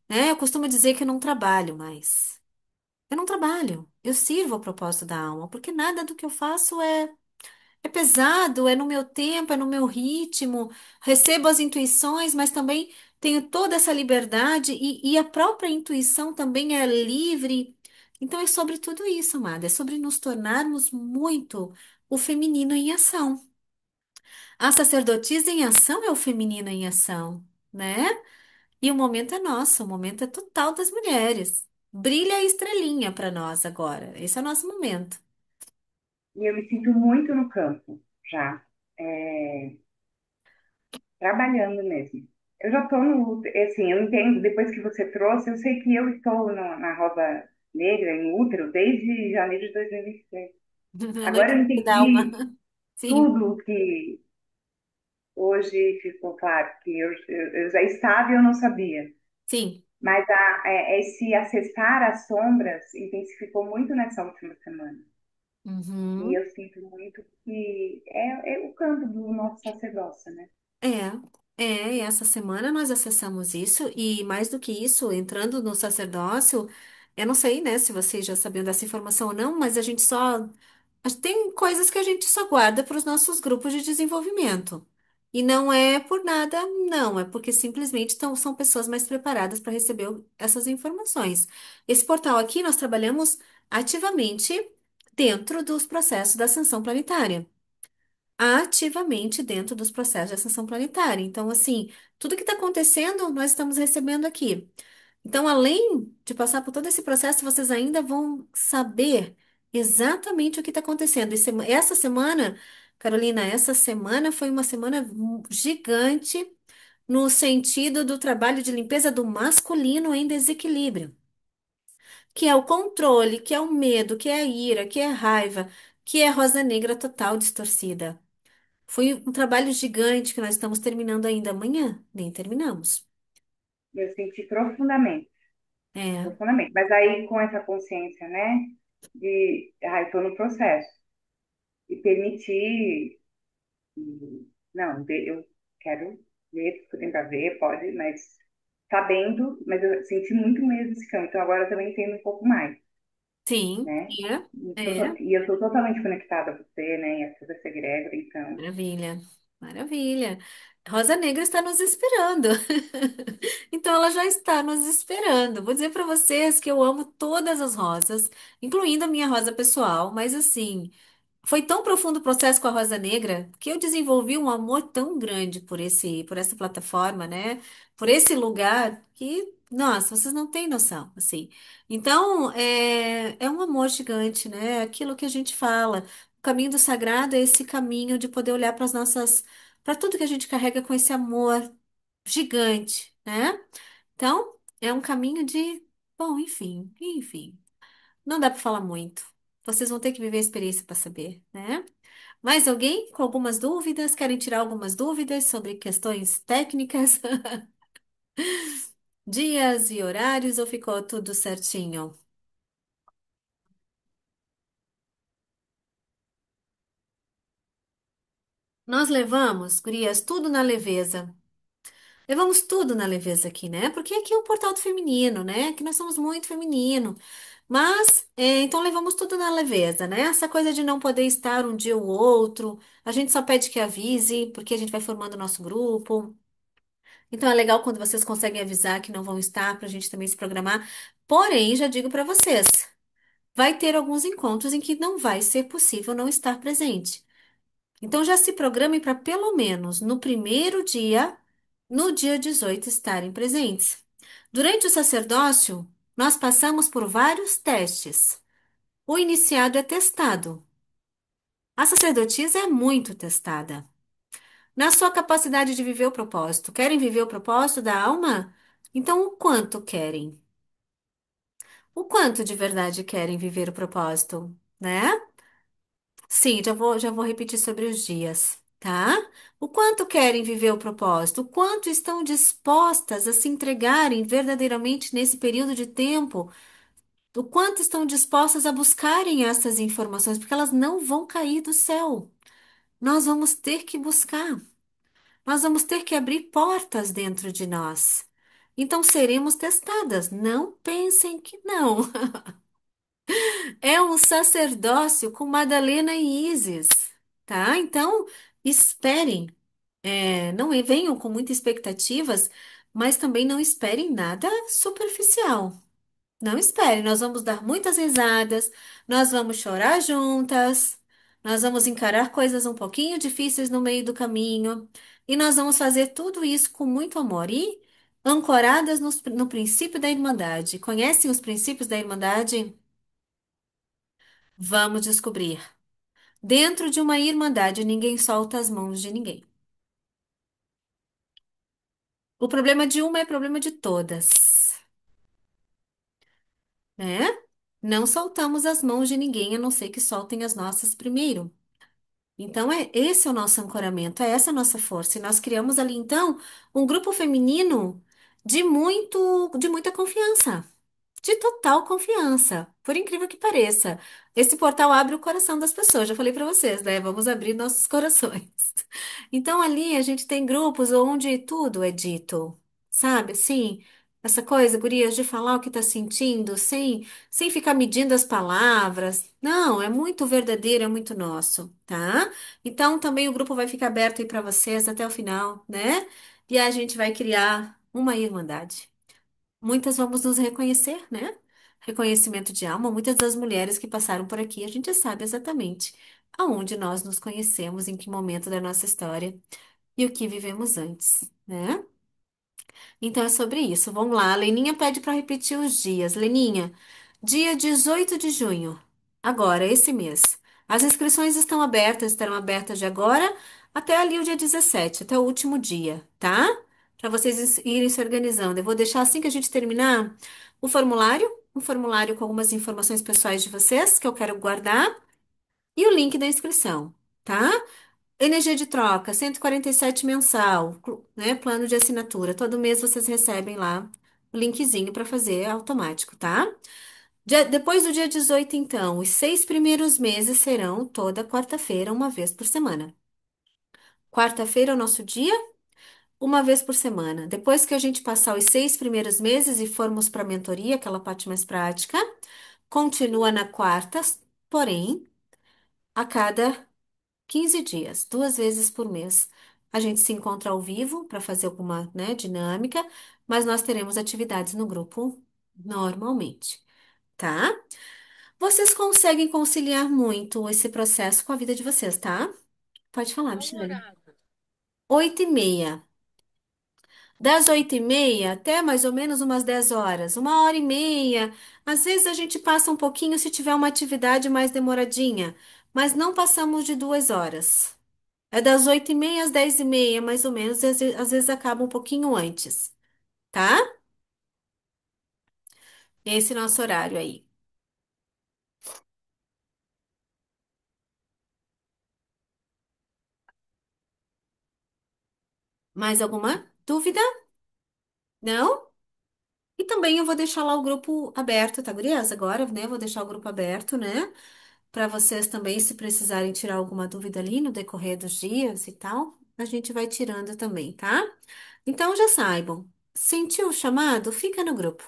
né? Eu costumo dizer que eu não trabalho mais. Eu não trabalho, eu sirvo ao propósito da alma, porque nada do que eu faço é pesado, é no meu tempo, é no meu ritmo, recebo as intuições, mas também tenho toda essa liberdade e a própria intuição também é livre. Então é sobre tudo isso, amada, é sobre nos tornarmos muito o feminino em ação. A sacerdotisa em ação é o feminino em ação, né? E o momento é nosso, o momento é total das mulheres. Brilha a estrelinha para nós agora. Esse é o nosso momento. e eu me sinto muito no campo já, é, trabalhando mesmo. Eu já estou no, assim, eu entendo, depois que você trouxe, eu sei que eu estou na Rosa Negra, em útero, desde janeiro de 2023. Na Agora eu equipe da alma. entendi Sim, tudo que hoje ficou claro, que eu já estava e eu não sabia. sim. Mas esse acessar as sombras intensificou muito nessa última semana. E Uhum. eu sinto muito que é o campo do nosso sacerdócio, né? E essa semana nós acessamos isso, e mais do que isso, entrando no sacerdócio, eu não sei, né, se vocês já sabiam dessa informação ou não, mas a gente só. Tem coisas que a gente só guarda para os nossos grupos de desenvolvimento. E não é por nada, não, é porque simplesmente são pessoas mais preparadas para receber essas informações. Esse portal aqui nós trabalhamos ativamente dentro dos processos da ascensão planetária, ativamente dentro dos processos de ascensão planetária. Então, assim, tudo que está acontecendo, nós estamos recebendo aqui. Então, além de passar por todo esse processo, vocês ainda vão saber exatamente o que está acontecendo. Essa semana, Carolina, essa semana foi uma semana gigante no sentido do trabalho de limpeza do masculino em desequilíbrio, que é o controle, que é o medo, que é a ira, que é a raiva, que é a rosa negra total distorcida. Foi um trabalho gigante que nós estamos terminando ainda amanhã. Nem terminamos. Eu senti profundamente, É, profundamente. Mas aí com essa consciência, né? Eu estou no processo. E permitir, não, eu quero ver o que eu tenho para ver, pode, mas sabendo, mas eu senti muito medo desse campo. Então agora eu também entendo um pouco mais, sim, né? é. E eu estou totalmente conectada a você, né? E a toda essa egrégora, então. Maravilha, maravilha. Rosa Negra está nos esperando. Então ela já está nos esperando. Vou dizer para vocês que eu amo todas as rosas, incluindo a minha rosa pessoal, mas assim. Foi tão profundo o processo com a Rosa Negra que eu desenvolvi um amor tão grande por essa plataforma, né? Por esse lugar que, nossa, vocês não têm noção, assim. Então, é um amor gigante, né? É aquilo que a gente fala. O caminho do sagrado é esse caminho de poder olhar para as nossas, para tudo que a gente carrega com esse amor gigante, né? Então, é um caminho de, bom, enfim. Não dá para falar muito. Vocês vão ter que viver a experiência para saber, né? Mais alguém com algumas dúvidas? Querem tirar algumas dúvidas sobre questões técnicas, dias e horários, ou ficou tudo certinho? Nós levamos, gurias, tudo na leveza. Levamos tudo na leveza aqui, né? Porque aqui é um portal do feminino, né? Aqui nós somos muito feminino. Mas, então levamos tudo na leveza, né? Essa coisa de não poder estar um dia ou outro, a gente só pede que avise, porque a gente vai formando o nosso grupo. Então é legal quando vocês conseguem avisar que não vão estar, para a gente também se programar. Porém, já digo para vocês, vai ter alguns encontros em que não vai ser possível não estar presente. Então já se programem para pelo menos no primeiro dia, no dia 18, estarem presentes. Durante o sacerdócio, nós passamos por vários testes. O iniciado é testado. A sacerdotisa é muito testada. Na sua capacidade de viver o propósito. Querem viver o propósito da alma? Então, o quanto querem? O quanto de verdade querem viver o propósito, né? Sim, já vou repetir sobre os dias, tá? O quanto querem viver o propósito? O quanto estão dispostas a se entregarem verdadeiramente nesse período de tempo? O quanto estão dispostas a buscarem essas informações? Porque elas não vão cair do céu. Nós vamos ter que buscar. Nós vamos ter que abrir portas dentro de nós. Então seremos testadas. Não pensem que não. É um sacerdócio com Madalena e Ísis, tá? Então esperem. Não venham com muitas expectativas, mas também não esperem nada superficial. Não espere, nós vamos dar muitas risadas, nós vamos chorar juntas, nós vamos encarar coisas um pouquinho difíceis no meio do caminho, e nós vamos fazer tudo isso com muito amor e ancoradas no princípio da Irmandade. Conhecem os princípios da Irmandade? Vamos descobrir. Dentro de uma Irmandade, ninguém solta as mãos de ninguém. O problema de uma é problema de todas, né? Não soltamos as mãos de ninguém, a não ser que soltem as nossas primeiro. Então, esse é o nosso ancoramento, é essa a nossa força. E nós criamos ali, então, um grupo feminino de muita confiança, de total confiança, por incrível que pareça. Esse portal abre o coração das pessoas, já falei para vocês, né? Vamos abrir nossos corações. Então, ali a gente tem grupos onde tudo é dito, sabe? Assim, essa coisa, gurias, de falar o que tá sentindo, sem ficar medindo as palavras. Não, é muito verdadeiro, é muito nosso, tá? Então, também o grupo vai ficar aberto aí para vocês até o final, né? E a gente vai criar uma irmandade. Muitas vamos nos reconhecer, né? Reconhecimento de alma. Muitas das mulheres que passaram por aqui, a gente sabe exatamente aonde nós nos conhecemos, em que momento da nossa história e o que vivemos antes, né? Então é sobre isso. Vamos lá. A Leninha pede para repetir os dias. Leninha, dia 18 de junho, agora, esse mês. As inscrições estão abertas, estarão abertas de agora até ali o dia 17, até o último dia, tá? Para vocês irem se organizando. Eu vou deixar assim que a gente terminar o formulário, um formulário com algumas informações pessoais de vocês que eu quero guardar e o link da inscrição, tá? Energia de troca, 147 mensal, né? Plano de assinatura. Todo mês vocês recebem lá o linkzinho para fazer automático, tá? Depois do dia 18, então, os 6 primeiros meses serão toda quarta-feira, uma vez por semana. Quarta-feira é o nosso dia, uma vez por semana. Depois que a gente passar os 6 primeiros meses e formos para a mentoria, aquela parte mais prática, continua na quarta, porém, a cada 15 dias, 2 vezes por mês. A gente se encontra ao vivo para fazer alguma, né, dinâmica, mas nós teremos atividades no grupo normalmente, tá? Vocês conseguem conciliar muito esse processo com a vida de vocês, tá? Pode falar, Qual o Michelle. horário? 8h30. Das 8h30 até mais ou menos umas 10 horas, 1h30. Às vezes a gente passa um pouquinho se tiver uma atividade mais demoradinha, mas não passamos de 2 horas. É das 8h30 às 10h30, mais ou menos, e às vezes acaba um pouquinho antes, tá? Esse é nosso horário aí. Mais alguma dúvida? Não? E também eu vou deixar lá o grupo aberto, tá, gurias? Agora, né? Vou deixar o grupo aberto, né? Para vocês também, se precisarem tirar alguma dúvida ali no decorrer dos dias e tal, a gente vai tirando também, tá? Então já saibam. Sentiu o chamado? Fica no grupo.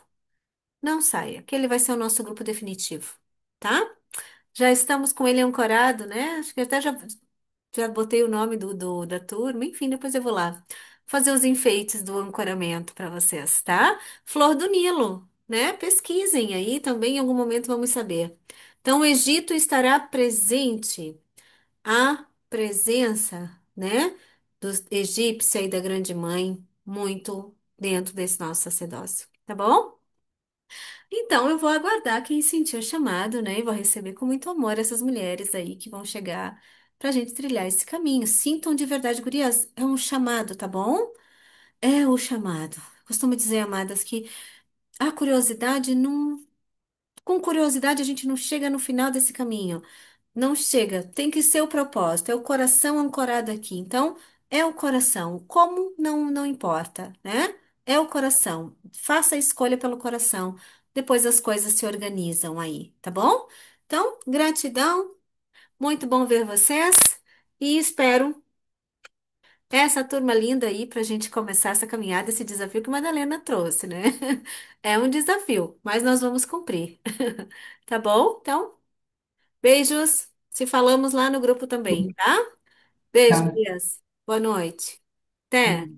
Não saia, que ele vai ser o nosso grupo definitivo, tá? Já estamos com ele ancorado, né? Acho que até já botei o nome da turma. Enfim, depois eu vou lá fazer os enfeites do ancoramento para vocês, tá? Flor do Nilo, né? Pesquisem aí também, em algum momento vamos saber. Então, o Egito estará presente, a presença, né, do egípcia e da grande mãe, muito dentro desse nosso sacerdócio, tá bom? Então, eu vou aguardar quem sentiu o chamado, né? E vou receber com muito amor essas mulheres aí que vão chegar pra gente trilhar esse caminho. Sintam de verdade, gurias, é um chamado, tá bom? É o chamado. Costumo dizer, amadas, que a curiosidade não. Com curiosidade, a gente não chega no final desse caminho. Não chega. Tem que ser o propósito. É o coração ancorado aqui. Então, é o coração. Como não importa, né? É o coração. Faça a escolha pelo coração. Depois as coisas se organizam aí, tá bom? Então, gratidão. Muito bom ver vocês. E espero essa turma linda aí para a gente começar essa caminhada, esse desafio que a Madalena trouxe, né? É um desafio, mas nós vamos cumprir. Tá bom? Então, beijos. Se falamos lá no grupo também, tá? Beijo, Tá. Elias. Boa noite. Até.